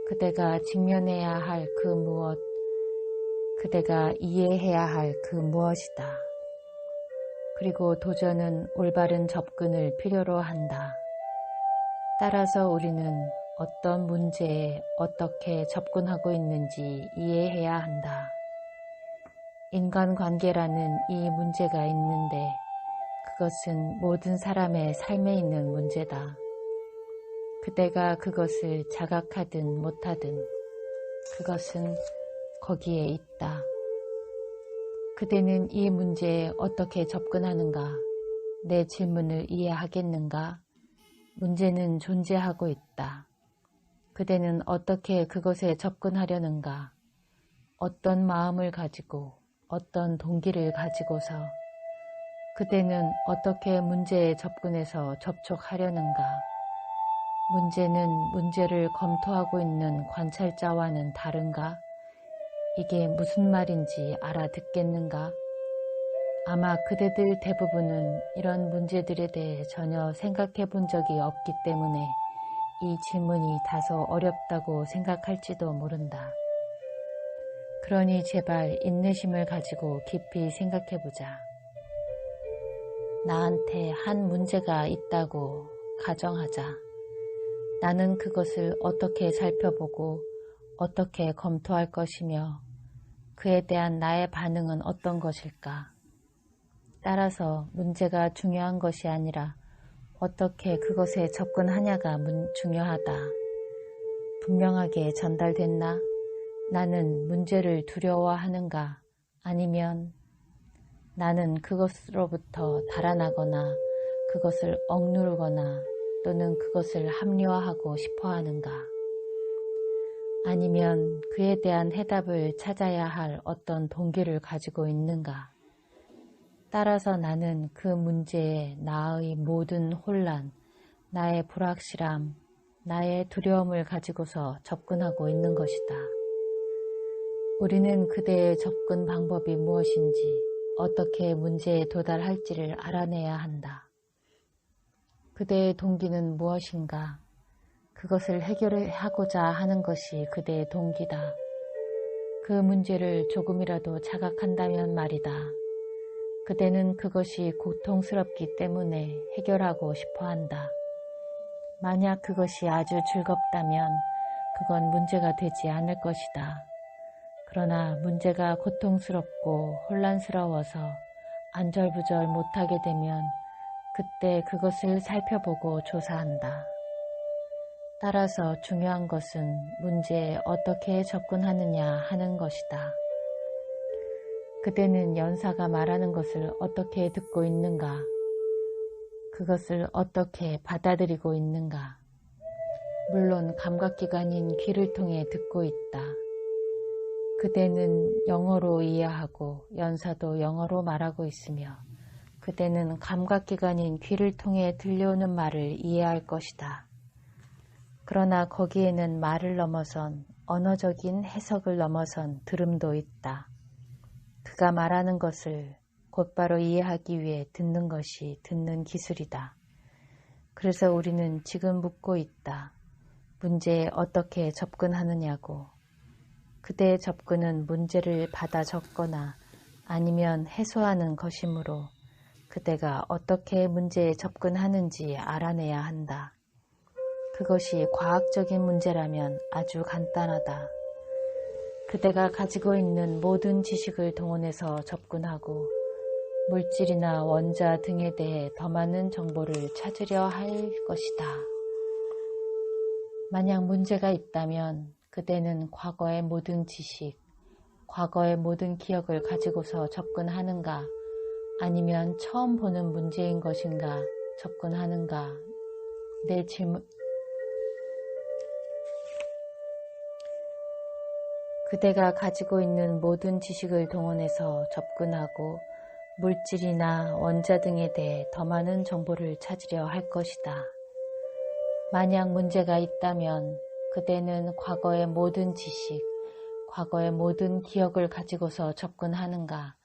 그대가 직면해야 할 그 무엇, 그대가 이해해야 할 그 무엇이다. 그리고 도전은 올바른 접근을 필요로 한다. 따라서 우리는 어떤 문제에 어떻게 접근하고 있는지 이해해야 한다. 인간관계라는 이 문제가 있는데 그것은 모든 사람의 삶에 있는 문제다. 그대가 그것을 자각하든 못하든 그것은 거기에 있다. 그대는 이 문제에 어떻게 접근하는가? 내 질문을 이해하겠는가? 문제는 존재하고 있다. 그대는 어떻게 그것에 접근하려는가? 어떤 마음을 가지고 어떤 동기를 가지고서 그대는 어떻게 문제에 접근해서 접촉하려는가? 문제는 문제를 검토하고 있는 관찰자와는 다른가? 이게 무슨 말인지 알아듣겠는가? 아마 그대들 대부분은 이런 문제들에 대해 전혀 생각해 본 적이 없기 때문에 이 질문이 다소 어렵다고 생각할지도 모른다. 그러니 제발 인내심을 가지고 깊이 생각해 보자. 나한테 한 문제가 있다고 가정하자. 나는 그것을 어떻게 살펴보고 어떻게 검토할 것이며 그에 대한 나의 반응은 어떤 것일까? 따라서 문제가 중요한 것이 아니라 어떻게 그것에 접근하냐가 중요하다. 분명하게 전달됐나? 나는 문제를 두려워하는가? 아니면 나는 그것으로부터 달아나거나 그것을 억누르거나 또는 그것을 합리화하고 싶어 하는가? 아니면 그에 대한 해답을 찾아야 할 어떤 동기를 가지고 있는가? 따라서 나는 그 문제에 나의 모든 혼란, 나의 불확실함, 나의 두려움을 가지고서 접근하고 있는 것이다. 우리는 그대의 접근 방법이 무엇인지, 어떻게 문제에 도달할지를 알아내야 한다. 그대의 동기는 무엇인가? 그것을 해결하고자 하는 것이 그대의 동기다. 그 문제를 조금이라도 자각한다면 말이다. 그대는 그것이 고통스럽기 때문에 해결하고 싶어 한다. 만약 그것이 아주 즐겁다면 그건 문제가 되지 않을 것이다. 그러나 문제가 고통스럽고 혼란스러워서 안절부절 못하게 되면 그때 그것을 살펴보고 조사한다. 따라서 중요한 것은 문제에 어떻게 접근하느냐 하는 것이다. 그대는 연사가 말하는 것을 어떻게 듣고 있는가? 그것을 어떻게 받아들이고 있는가? 물론 감각기관인 귀를 통해 듣고 있다. 그대는 영어로 이해하고 연사도 영어로 말하고 있으며 그대는 감각기관인 귀를 통해 들려오는 말을 이해할 것이다. 그러나 거기에는 말을 넘어선 언어적인 해석을 넘어선 들음도 있다. 그가 말하는 것을 곧바로 이해하기 위해 듣는 것이 듣는 기술이다. 그래서 우리는 지금 묻고 있다. 문제에 어떻게 접근하느냐고. 그대의 접근은 문제를 받아 적거나 아니면 해소하는 것이므로 그대가 어떻게 문제에 접근하는지 알아내야 한다. 그것이 과학적인 문제라면 아주 간단하다. 그대가 가지고 있는 모든 지식을 동원해서 접근하고 물질이나 원자 등에 대해 더 많은 정보를 찾으려 할 것이다. 만약 문제가 있다면 그대는 과거의 모든 지식, 과거의 모든 기억을 가지고서 접근하는가 아니면 처음 보는 문제인 것인가 접근하는가? 내 질문 그대가 가지고 있는 모든 지식을 동원해서 접근하고 물질이나 원자 등에 대해 더 많은 정보를 찾으려 할 것이다. 만약 문제가 있다면 그대는 과거의 모든 지식, 과거의 모든 기억을 가지고서 접근하는가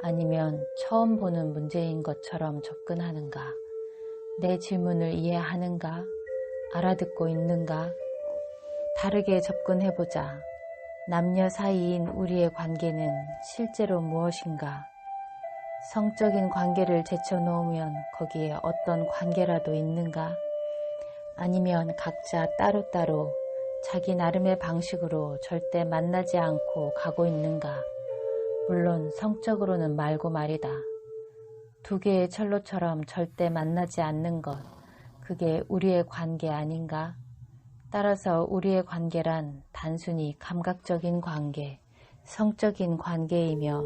아니면 처음 보는 문제인 것처럼 접근하는가? 내 질문을 이해하는가? 알아듣고 있는가? 다르게 접근해보자. 남녀 사이인 우리의 관계는 실제로 무엇인가? 성적인 관계를 제쳐놓으면 거기에 어떤 관계라도 있는가? 아니면 각자 따로따로 자기 나름의 방식으로 절대 만나지 않고 가고 있는가? 물론 성적으로는 말고 말이다. 두 개의 철로처럼 절대 만나지 않는 것, 그게 우리의 관계 아닌가? 따라서 우리의 관계란 단순히 감각적인 관계, 성적인 관계이며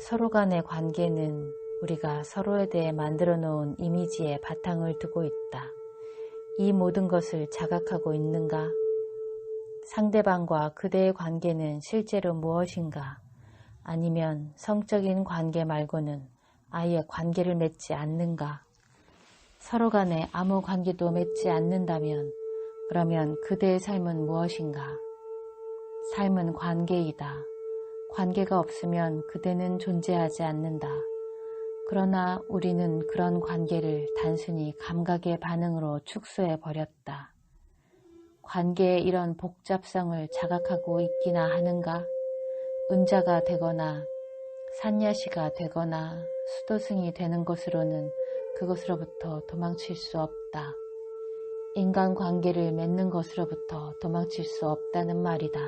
서로 간의 관계는 우리가 서로에 대해 만들어 놓은 이미지에 바탕을 두고 있다. 이 모든 것을 자각하고 있는가? 상대방과 그대의 관계는 실제로 무엇인가? 아니면 성적인 관계 말고는 아예 관계를 맺지 않는가? 서로 간에 아무 관계도 맺지 않는다면 그러면 그대의 삶은 무엇인가? 삶은 관계이다. 관계가 없으면 그대는 존재하지 않는다. 그러나 우리는 그런 관계를 단순히 감각의 반응으로 축소해 버렸다. 관계의 이런 복잡성을 자각하고 있기나 하는가? 은자가 되거나 산야시가 되거나 수도승이 되는 것으로는 그것으로부터 도망칠 수 없다. 인간관계를 맺는 것으로부터 도망칠 수 없다는 말이다.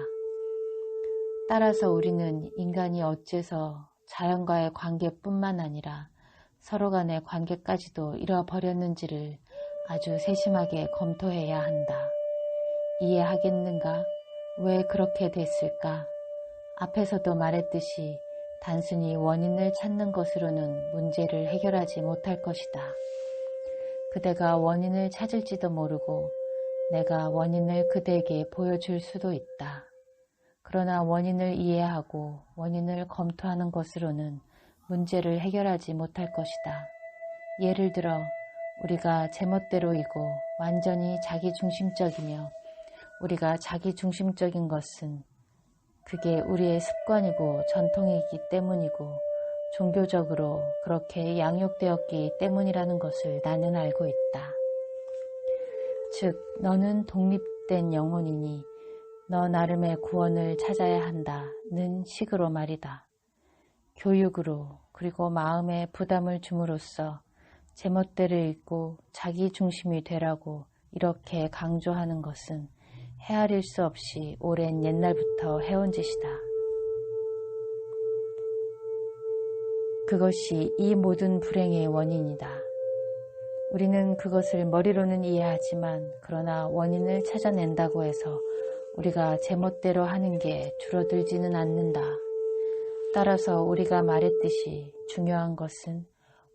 따라서 우리는 인간이 어째서 자연과의 관계뿐만 아니라 서로 간의 관계까지도 잃어버렸는지를 아주 세심하게 검토해야 한다. 이해하겠는가? 왜 그렇게 됐을까? 앞에서도 말했듯이 단순히 원인을 찾는 것으로는 문제를 해결하지 못할 것이다. 그대가 원인을 찾을지도 모르고 내가 원인을 그대에게 보여줄 수도 있다. 그러나 원인을 이해하고 원인을 검토하는 것으로는 문제를 해결하지 못할 것이다. 예를 들어 우리가 제멋대로이고 완전히 자기중심적이며 우리가 자기중심적인 것은 그게 우리의 습관이고 전통이기 때문이고 종교적으로 그렇게 양육되었기 때문이라는 것을 나는 알고 있다. 즉, 너는 독립된 영혼이니 너 나름의 구원을 찾아야 한다는 식으로 말이다. 교육으로 그리고 마음에 부담을 줌으로써 제멋대로 읽고 자기 중심이 되라고 이렇게 강조하는 것은 헤아릴 수 없이 오랜 옛날부터 해온 짓이다. 그것이 이 모든 불행의 원인이다. 우리는 그것을 머리로는 이해하지만 그러나 원인을 찾아낸다고 해서 우리가 제멋대로 하는 게 줄어들지는 않는다. 따라서 우리가 말했듯이 중요한 것은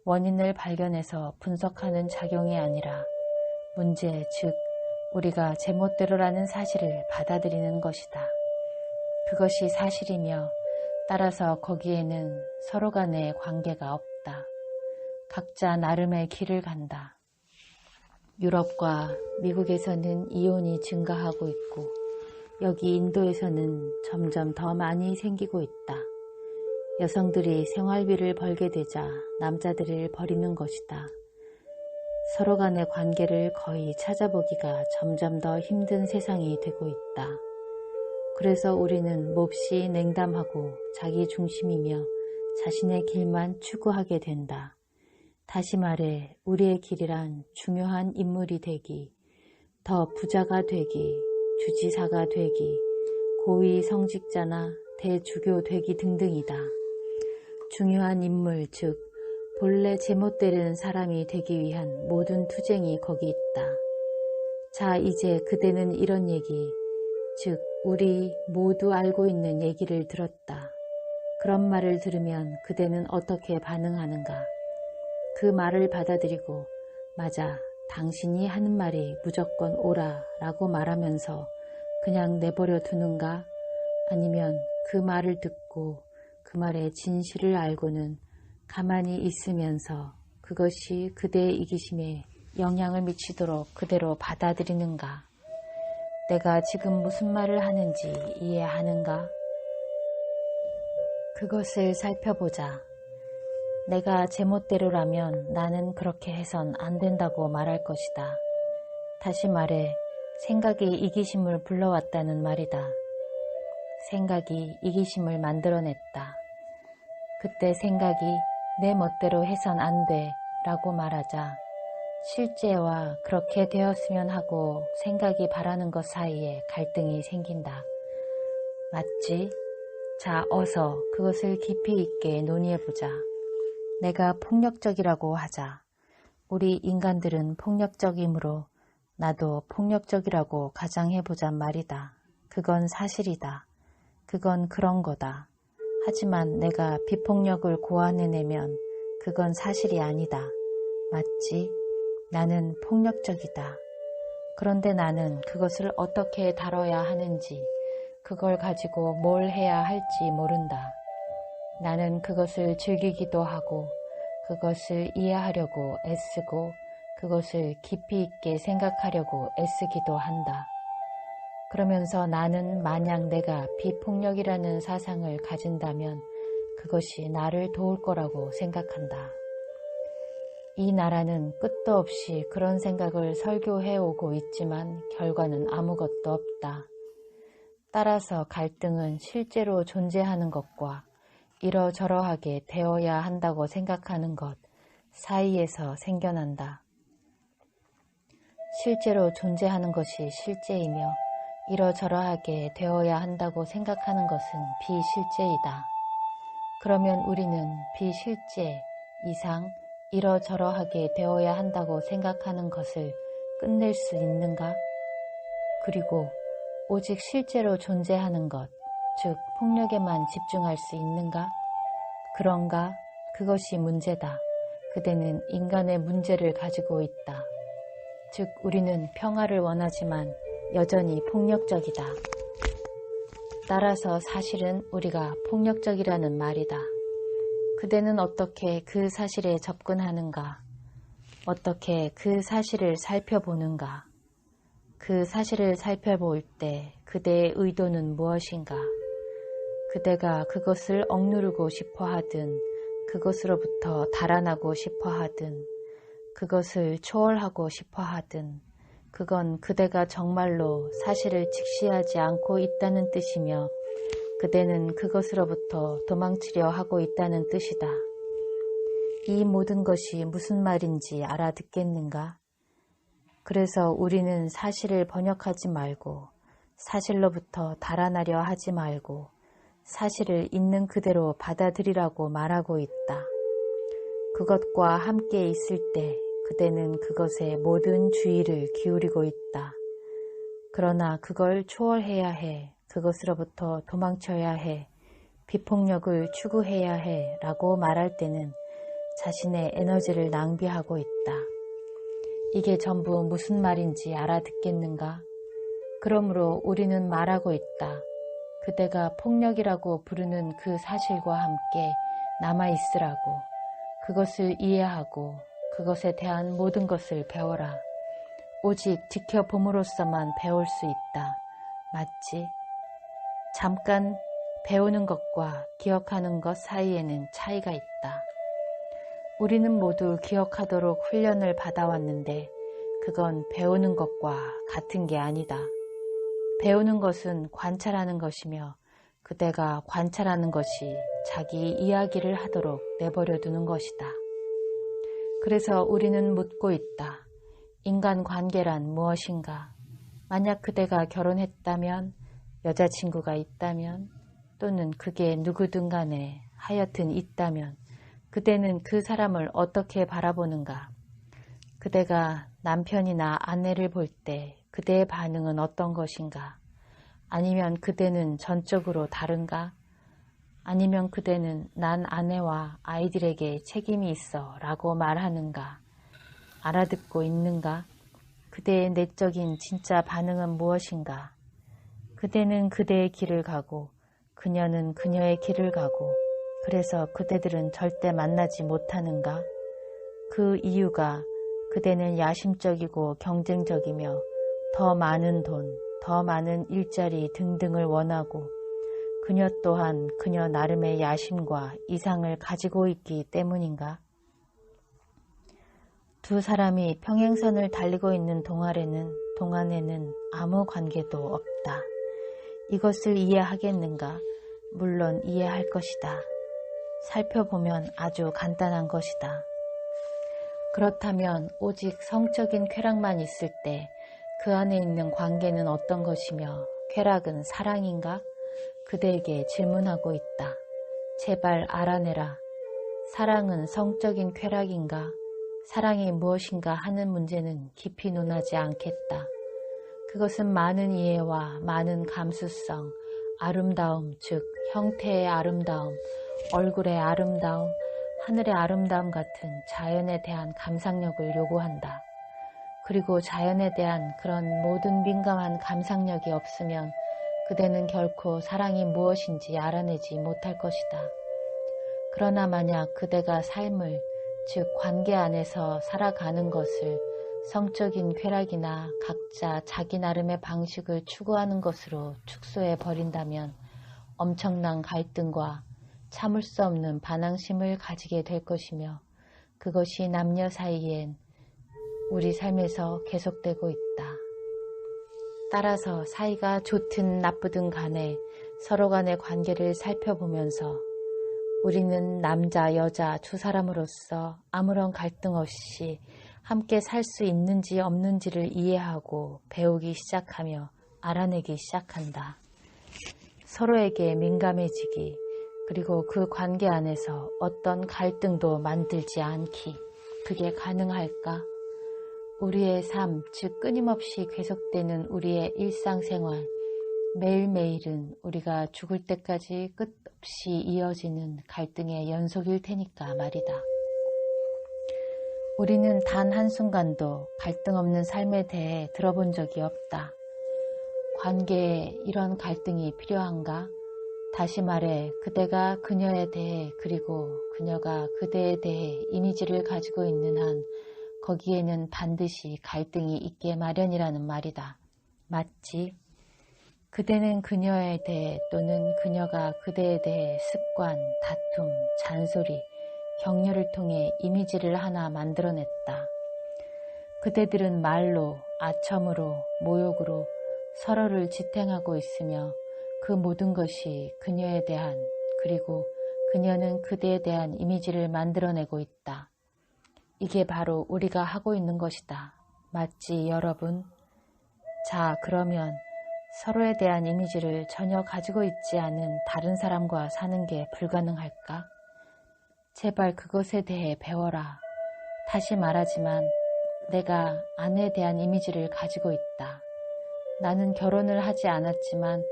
원인을 발견해서 분석하는 작용이 아니라 문제, 즉 우리가 제멋대로라는 사실을 받아들이는 것이다. 그것이 사실이며 따라서 거기에는 서로 간의 관계가 없다. 각자 나름의 길을 간다. 유럽과 미국에서는 이혼이 증가하고 있고 여기 인도에서는 점점 더 많이 생기고 있다. 여성들이 생활비를 벌게 되자 남자들을 버리는 것이다. 서로 간의 관계를 거의 찾아보기가 점점 더 힘든 세상이 되고 있다. 그래서 우리는 몹시 냉담하고 자기 중심이며 자신의 길만 추구하게 된다. 다시 말해 우리의 길이란 중요한 인물이 되기, 더 부자가 되기, 주지사가 되기, 고위 성직자나 대주교 되기 등등이다. 중요한 인물, 즉 본래 제멋대로는 사람이 되기 위한 모든 투쟁이 거기 있다. 자, 이제 그대는 이런 얘기, 즉 우리 모두 알고 있는 얘기를 들었다. 그런 말을 들으면 그대는 어떻게 반응하는가? 그 말을 받아들이고 맞아, 당신이 하는 말이 무조건 옳아 라고 말하면서 그냥 내버려 두는가? 아니면 그 말을 듣고 그 말의 진실을 알고는 가만히 있으면서 그것이 그대의 이기심에 영향을 미치도록 그대로 받아들이는가? 내가 지금 무슨 말을 하는지 이해하는가? 그것을 살펴보자. 내가 제멋대로라면 나는 그렇게 해선 안 된다고 말할 것이다. 다시 말해 생각이 이기심을 불러왔다는 말이다. 생각이 이기심을 만들어냈다. 그때 생각이 내 멋대로 해선 안 돼 라고 말하자 실제와 그렇게 되었으면 하고 생각이 바라는 것 사이에 갈등이 생긴다. 맞지? 자, 어서 그것을 깊이 있게 논의해보자. 내가 폭력적이라고 하자. 우리 인간들은 폭력적이므로 나도 폭력적이라고 가정해보잔 말이다. 그건 사실이다. 그건 그런 거다. 하지만 내가 비폭력을 고안해내면 그건 사실이 아니다. 맞지? 나는 폭력적이다. 그런데 나는 그것을 어떻게 다뤄야 하는지, 그걸 가지고 뭘 해야 할지 모른다. 나는 그것을 즐기기도 하고, 그것을 이해하려고 애쓰고, 그것을 깊이 있게 생각하려고 애쓰기도 한다. 그러면서 나는 만약 내가 비폭력이라는 사상을 가진다면 그것이 나를 도울 거라고 생각한다. 이 나라는 끝도 없이 그런 생각을 설교해 오고 있지만 결과는 아무것도 없다. 따라서 갈등은 실제로 존재하는 것과 이러저러하게 되어야 한다고 생각하는 것 사이에서 생겨난다. 실제로 존재하는 것이 실제이며 이러저러하게 되어야 한다고 생각하는 것은 비실제이다. 그러면 우리는 비실제 이상 이러저러하게 되어야 한다고 생각하는 것을 끝낼 수 있는가? 그리고 오직 실제로 존재하는 것, 즉 폭력에만 집중할 수 있는가? 그런가? 그것이 문제다. 그대는 인간의 문제를 가지고 있다. 즉 우리는 평화를 원하지만 여전히 폭력적이다. 따라서 사실은 우리가 폭력적이라는 말이다. 그대는 어떻게 그 사실에 접근하는가? 어떻게 그 사실을 살펴보는가? 그 사실을 살펴볼 때 그대의 의도는 무엇인가? 그대가 그것을 억누르고 싶어 하든 그것으로부터 달아나고 싶어 하든 그것을 초월하고 싶어 하든 그건 그대가 정말로 사실을 직시하지 않고 있다는 뜻이며 그대는 그것으로부터 도망치려 하고 있다는 뜻이다. 이 모든 것이 무슨 말인지 알아듣겠는가? 그래서 우리는 사실을 번역하지 말고 사실로부터 달아나려 하지 말고 사실을 있는 그대로 받아들이라고 말하고 있다. 그것과 함께 있을 때 그대는 그것에 모든 주의를 기울이고 있다. 그러나 그걸 초월해야 해, 그것으로부터 도망쳐야 해, 비폭력을 추구해야 해 라고 말할 때는 자신의 에너지를 낭비하고 있다. 이게 전부 무슨 말인지 알아듣겠는가? 그러므로 우리는 말하고 있다. 그대가 폭력이라고 부르는 그 사실과 함께 남아있으라고. 그것을 이해하고 그것에 대한 모든 것을 배워라. 오직 지켜봄으로써만 배울 수 있다. 맞지? 잠깐 배우는 것과 기억하는 것 사이에는 차이가 있다. 우리는 모두 기억하도록 훈련을 받아왔는데 그건 배우는 것과 같은 게 아니다. 배우는 것은 관찰하는 것이며 그대가 관찰하는 것이 자기 이야기를 하도록 내버려 두는 것이다. 그래서 우리는 묻고 있다. 인간관계란 무엇인가? 만약 그대가 결혼했다면, 여자친구가 있다면, 또는 그게 누구든 간에 하여튼 있다면 그대는 그 사람을 어떻게 바라보는가? 그대가 남편이나 아내를 볼 때 그대의 반응은 어떤 것인가? 아니면 그대는 전적으로 다른가? 아니면 그대는 난 아내와 아이들에게 책임이 있어 라고 말하는가? 알아듣고 있는가? 그대의 내적인 진짜 반응은 무엇인가? 그대는 그대의 길을 가고 그녀는 그녀의 길을 가고 그래서 그대들은 절대 만나지 못하는가? 그 이유가 그대는 야심적이고 경쟁적이며 더 많은 돈, 더 많은 일자리 등등을 원하고 그녀 또한 그녀 나름의 야심과 이상을 가지고 있기 때문인가? 두 사람이 평행선을 달리고 있는 동안에는 아무 관계도 없다. 이것을 이해하겠는가? 물론 이해할 것이다. 살펴보면 아주 간단한 것이다. 그렇다면 오직 성적인 쾌락만 있을 때 그 안에 있는 관계는 어떤 것이며 쾌락은 사랑인가? 그대에게 질문하고 있다. 제발 알아내라. 사랑은 성적인 쾌락인가? 사랑이 무엇인가 하는 문제는 깊이 논하지 않겠다. 그것은 많은 이해와 많은 감수성, 아름다움, 즉 형태의 아름다움, 얼굴의 아름다움, 하늘의 아름다움 같은 자연에 대한 감상력을 요구한다. 그리고 자연에 대한 그런 모든 민감한 감상력이 없으면 그대는 결코 사랑이 무엇인지 알아내지 못할 것이다. 그러나 만약 그대가 삶을, 즉 관계 안에서 살아가는 것을 성적인 쾌락이나 각자 자기 나름의 방식을 추구하는 것으로 축소해 버린다면 엄청난 갈등과 참을 수 없는 반항심을 가지게 될 것이며 그것이 남녀 사이엔 우리 삶에서 계속되고 있다. 따라서 사이가 좋든 나쁘든 간에 서로 간의 관계를 살펴보면서 우리는 남자, 여자 두 사람으로서 아무런 갈등 없이 함께 살 수 있는지 없는지를 이해하고 배우기 시작하며 알아내기 시작한다. 서로에게 민감해지기, 그리고 그 관계 안에서 어떤 갈등도 만들지 않기, 그게 가능할까? 우리의 삶, 즉 끊임없이 계속되는 우리의 일상생활, 매일매일은 우리가 죽을 때까지 끝없이 이어지는 갈등의 연속일 테니까 말이다. 우리는 단 한순간도 갈등 없는 삶에 대해 들어본 적이 없다. 관계에 이런 갈등이 필요한가? 다시 말해 그대가 그녀에 대해 그리고 그녀가 그대에 대해 이미지를 가지고 있는 한 거기에는 반드시 갈등이 있게 마련이라는 말이다. 맞지? 그대는 그녀에 대해 또는 그녀가 그대에 대해 습관, 다툼, 잔소리, 격려를 통해 이미지를 하나 만들어냈다. 그대들은 말로, 아첨으로, 모욕으로 서로를 지탱하고 있으며 그 모든 것이 그녀에 대한 그리고 그녀는 그대에 대한 이미지를 만들어내고 있다. 이게 바로 우리가 하고 있는 것이다. 맞지, 여러분? 자, 그러면 서로에 대한 이미지를 전혀 가지고 있지 않은 다른 사람과 사는 게 불가능할까? 제발 그것에 대해 배워라. 다시 말하지만 내가 아내에 대한 이미지를 가지고 있다. 나는 결혼을 하지 않았지만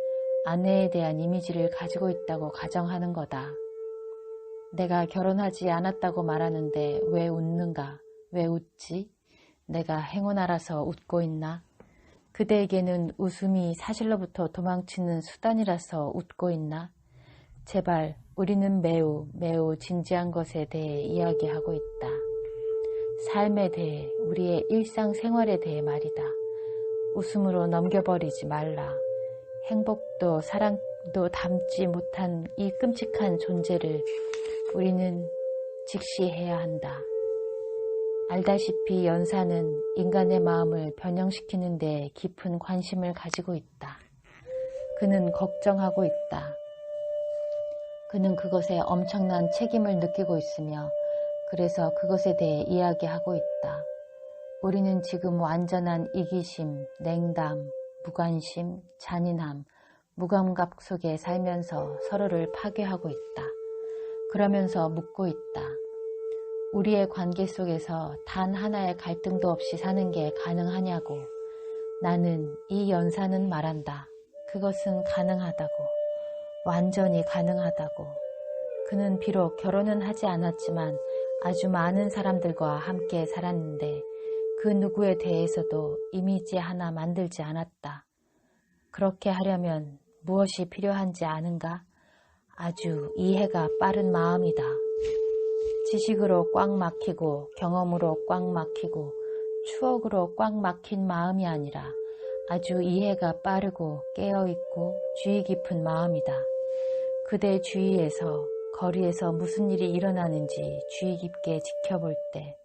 아내에 대한 이미지를 가지고 있다고 가정하는 거다. 내가 결혼하지 않았다고 말하는데 왜 웃는가? 왜 웃지? 내가 행운아라서 웃고 있나? 그대에게는 웃음이 사실로부터 도망치는 수단이라서 웃고 있나? 제발 우리는 매우 진지한 것에 대해 이야기하고 있다. 삶에 대해, 우리의 일상생활에 대해 말이다. 웃음으로 넘겨버리지 말라. 행복도 사랑도 담지 못한 이 끔찍한 존재를 우리는 직시해야 한다. 알다시피 연사는 인간의 마음을 변형시키는 데 깊은 관심을 가지고 있다. 그는 걱정하고 있다. 그는 그것에 엄청난 책임을 느끼고 있으며 그래서 그것에 대해 이야기하고 있다. 우리는 지금 완전한 이기심, 냉담, 무관심, 잔인함, 무감각 속에 살면서 서로를 파괴하고 있다. 그러면서 묻고 있다. 우리의 관계 속에서 단 하나의 갈등도 없이 사는 게 가능하냐고. 나는 이 연사는 말한다. 그것은 가능하다고. 완전히 가능하다고. 그는 비록 결혼은 하지 않았지만 아주 많은 사람들과 함께 살았는데 그 누구에 대해서도 이미지 하나 만들지 않았다. 그렇게 하려면 무엇이 필요한지 아는가? 아주 이해가 빠른 마음이다. 지식으로 꽉 막히고 경험으로 꽉 막히고 추억으로 꽉 막힌 마음이 아니라 아주 이해가 빠르고 깨어있고 주의 깊은 마음이다. 그대 주위에서 거리에서 무슨 일이 일어나는지 주의 깊게 지켜볼 때,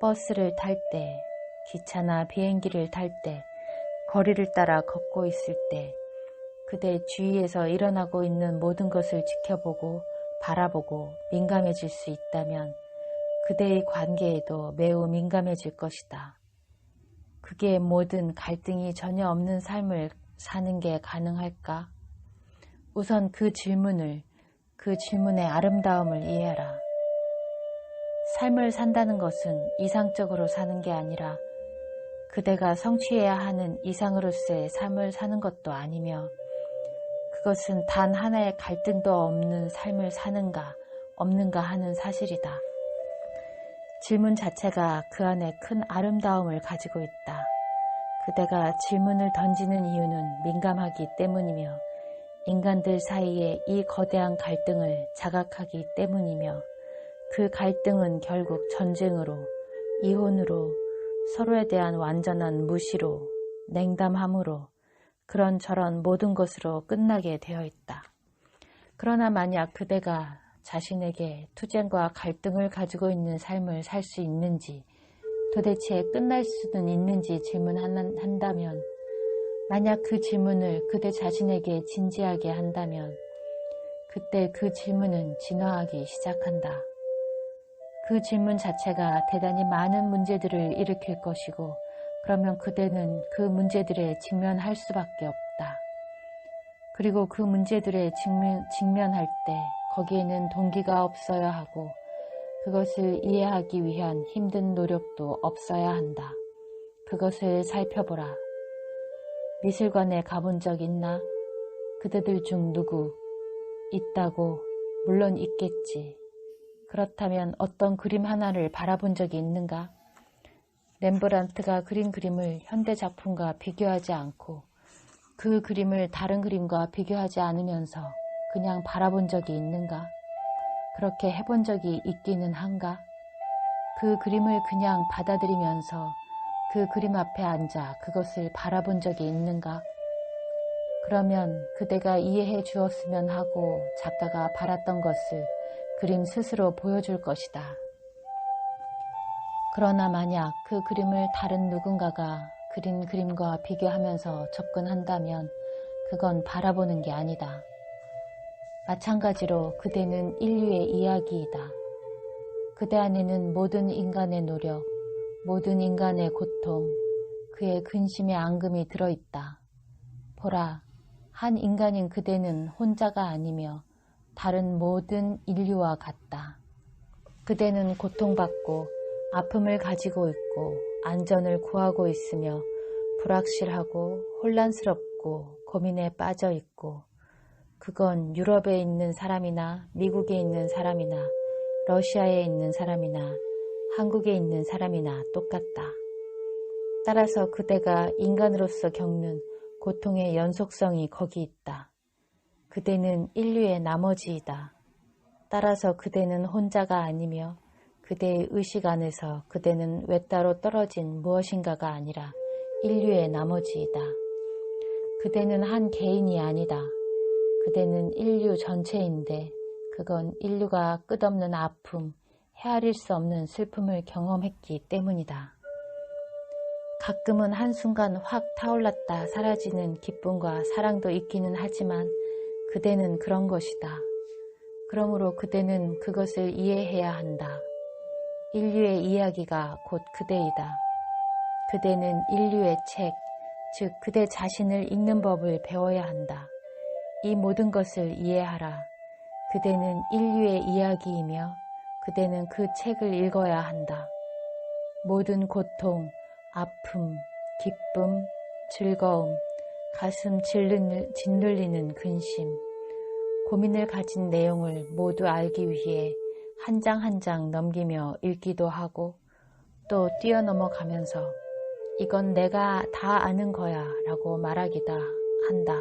버스를 탈 때, 기차나 비행기를 탈 때, 거리를 따라 걷고 있을 때 그대 주위에서 일어나고 있는 모든 것을 지켜보고 바라보고 민감해질 수 있다면 그대의 관계에도 매우 민감해질 것이다. 그게 모든 갈등이 전혀 없는 삶을 사는 게 가능할까? 우선 그 질문의 아름다움을 이해하라. 삶을 산다는 것은 이상적으로 사는 게 아니라 그대가 성취해야 하는 이상으로서의 삶을 사는 것도 아니며 그것은 단 하나의 갈등도 없는 삶을 사는가 없는가 하는 사실이다. 질문 자체가 그 안에 큰 아름다움을 가지고 있다. 그대가 질문을 던지는 이유는 민감하기 때문이며 인간들 사이에 이 거대한 갈등을 자각하기 때문이며 그 갈등은 결국 전쟁으로, 이혼으로, 서로에 대한 완전한 무시로, 냉담함으로, 그런저런 모든 것으로 끝나게 되어 있다. 그러나 만약 그대가 자신에게 투쟁과 갈등을 가지고 있는 삶을 살 수 있는지, 도대체 끝날 수는 있는지 질문한다면, 만약 그 질문을 그대 자신에게 진지하게 한다면, 그때 그 질문은 진화하기 시작한다. 그 질문 자체가 대단히 많은 문제들을 일으킬 것이고, 그러면 그대는 그 문제들에 직면할 수밖에 없다. 그리고 그 문제들에 직면할 때 거기에는 동기가 없어야 하고 그것을 이해하기 위한 힘든 노력도 없어야 한다. 그것을 살펴보라. 미술관에 가본 적 있나? 그대들 중 누구? 있다고? 물론 있겠지. 그렇다면 어떤 그림 하나를 바라본 적이 있는가? 렘브란트가 그린 그림을 현대 작품과 비교하지 않고 그 그림을 다른 그림과 비교하지 않으면서 그냥 바라본 적이 있는가? 그렇게 해본 적이 있기는 한가? 그 그림을 그냥 받아들이면서 그 그림 앞에 앉아 그것을 바라본 적이 있는가? 그러면 그대가 이해해 주었으면 하고 작가가 바랐던 것을 그림 스스로 보여줄 것이다. 그러나 만약 그 그림을 다른 누군가가 그린 그림과 비교하면서 접근한다면 그건 바라보는 게 아니다. 마찬가지로 그대는 인류의 이야기이다. 그대 안에는 모든 인간의 노력, 모든 인간의 고통, 그의 근심의 앙금이 들어있다. 보라, 한 인간인 그대는 혼자가 아니며 다른 모든 인류와 같다. 그대는 고통받고 아픔을 가지고 있고 안전을 구하고 있으며 불확실하고 혼란스럽고 고민에 빠져 있고 그건 유럽에 있는 사람이나 미국에 있는 사람이나 러시아에 있는 사람이나 한국에 있는 사람이나 똑같다. 따라서 그대가 인간으로서 겪는 고통의 연속성이 거기 있다. 그대는 인류의 나머지이다. 따라서 그대는 혼자가 아니며 그대의 의식 안에서 그대는 외따로 떨어진 무엇인가가 아니라 인류의 나머지이다. 그대는 한 개인이 아니다. 그대는 인류 전체인데 그건 인류가 끝없는 아픔, 헤아릴 수 없는 슬픔을 경험했기 때문이다. 가끔은 한순간 확 타올랐다 사라지는 기쁨과 사랑도 있기는 하지만 그대는 그런 것이다. 그러므로 그대는 그것을 이해해야 한다. 인류의 이야기가 곧 그대이다. 그대는 인류의 책, 즉 그대 자신을 읽는 법을 배워야 한다. 이 모든 것을 이해하라. 그대는 인류의 이야기이며 그대는 그 책을 읽어야 한다. 모든 고통, 아픔, 기쁨, 즐거움, 가슴 짓눌리는 근심, 고민을 가진 내용을 모두 알기 위해 한 장 한 장 넘기며 읽기도 하고 또 뛰어넘어가면서 이건 내가 다 아는 거야 라고 말하기도 한다.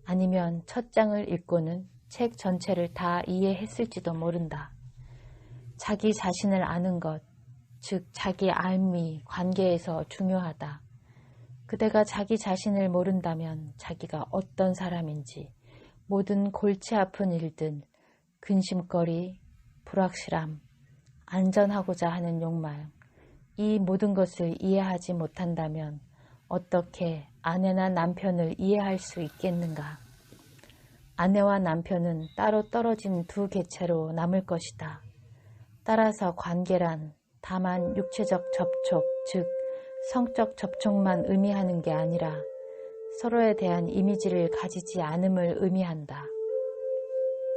아니면 첫 장을 읽고는 책 전체를 다 이해했을지도 모른다. 자기 자신을 아는 것, 즉 자기 알미, 관계에서 중요하다. 그대가 자기 자신을 모른다면 자기가 어떤 사람인지 모든 골치 아픈 일들, 근심거리, 불확실함, 안전하고자 하는 욕망, 이 모든 것을 이해하지 못한다면 어떻게 아내나 남편을 이해할 수 있겠는가? 아내와 남편은 따로 떨어진 두 개체로 남을 것이다. 따라서 관계란 다만 육체적 접촉, 즉 성적 접촉만 의미하는 게 아니라 서로에 대한 이미지를 가지지 않음을 의미한다.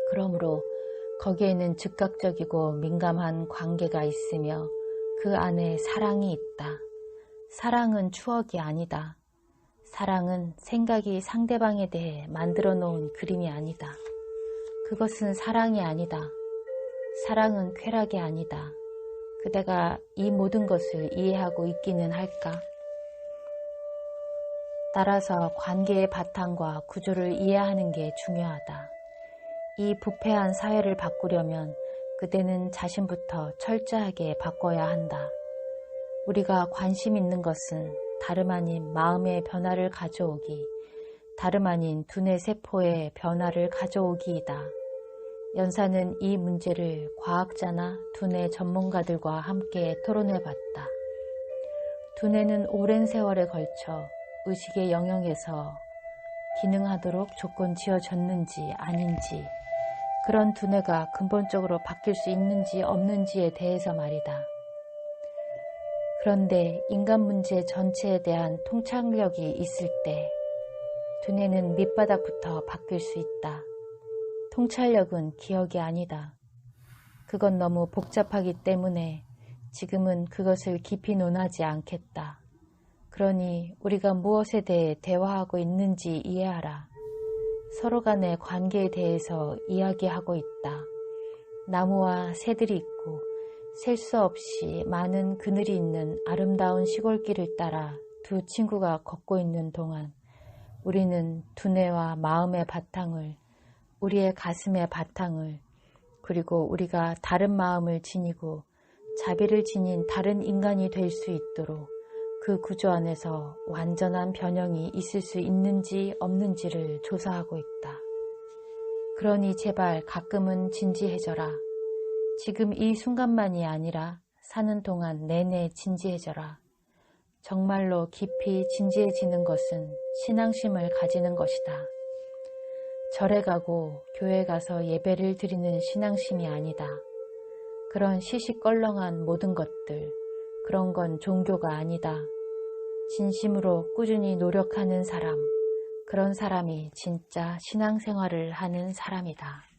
그러므로 거기에는 즉각적이고 민감한 관계가 있으며 그 안에 사랑이 있다. 사랑은 추억이 아니다. 사랑은 생각이 상대방에 대해 만들어 놓은 그림이 아니다. 그것은 사랑이 아니다. 사랑은 쾌락이 아니다. 그대가 이 모든 것을 이해하고 있기는 할까? 따라서 관계의 바탕과 구조를 이해하는 게 중요하다. 이 부패한 사회를 바꾸려면 그대는 자신부터 철저하게 바꿔야 한다. 우리가 관심 있는 것은 다름 아닌 마음의 변화를 가져오기, 다름 아닌 두뇌 세포의 변화를 가져오기이다. 연사는 이 문제를 과학자나 두뇌 전문가들과 함께 토론해봤다. 두뇌는 오랜 세월에 걸쳐 의식의 영역에서 기능하도록 조건 지어졌는지 아닌지, 그런 두뇌가 근본적으로 바뀔 수 있는지 없는지에 대해서 말이다. 그런데 인간 문제 전체에 대한 통찰력이 있을 때 두뇌는 밑바닥부터 바뀔 수 있다. 통찰력은 기억이 아니다. 그건 너무 복잡하기 때문에 지금은 그것을 깊이 논하지 않겠다. 그러니 우리가 무엇에 대해 대화하고 있는지 이해하라. 서로 간의 관계에 대해서 이야기하고 있다. 나무와 새들이 있고 셀 수 없이 많은 그늘이 있는 아름다운 시골길을 따라 두 친구가 걷고 있는 동안 우리는 두뇌와 마음의 바탕을, 우리의 가슴의 바탕을, 그리고 우리가 다른 마음을 지니고 자비를 지닌 다른 인간이 될 수 있도록 그 구조 안에서 완전한 변형이 있을 수 있는지 없는지를 조사하고 있다. 그러니 제발 가끔은 진지해져라. 지금 이 순간만이 아니라 사는 동안 내내 진지해져라. 정말로 깊이 진지해지는 것은 신앙심을 가지는 것이다. 절에 가고 교회 가서 예배를 드리는 신앙심이 아니다. 그런 시시껄렁한 모든 것들, 그런 건 종교가 아니다. 진심으로 꾸준히 노력하는 사람, 그런 사람이 진짜 신앙생활을 하는 사람이다.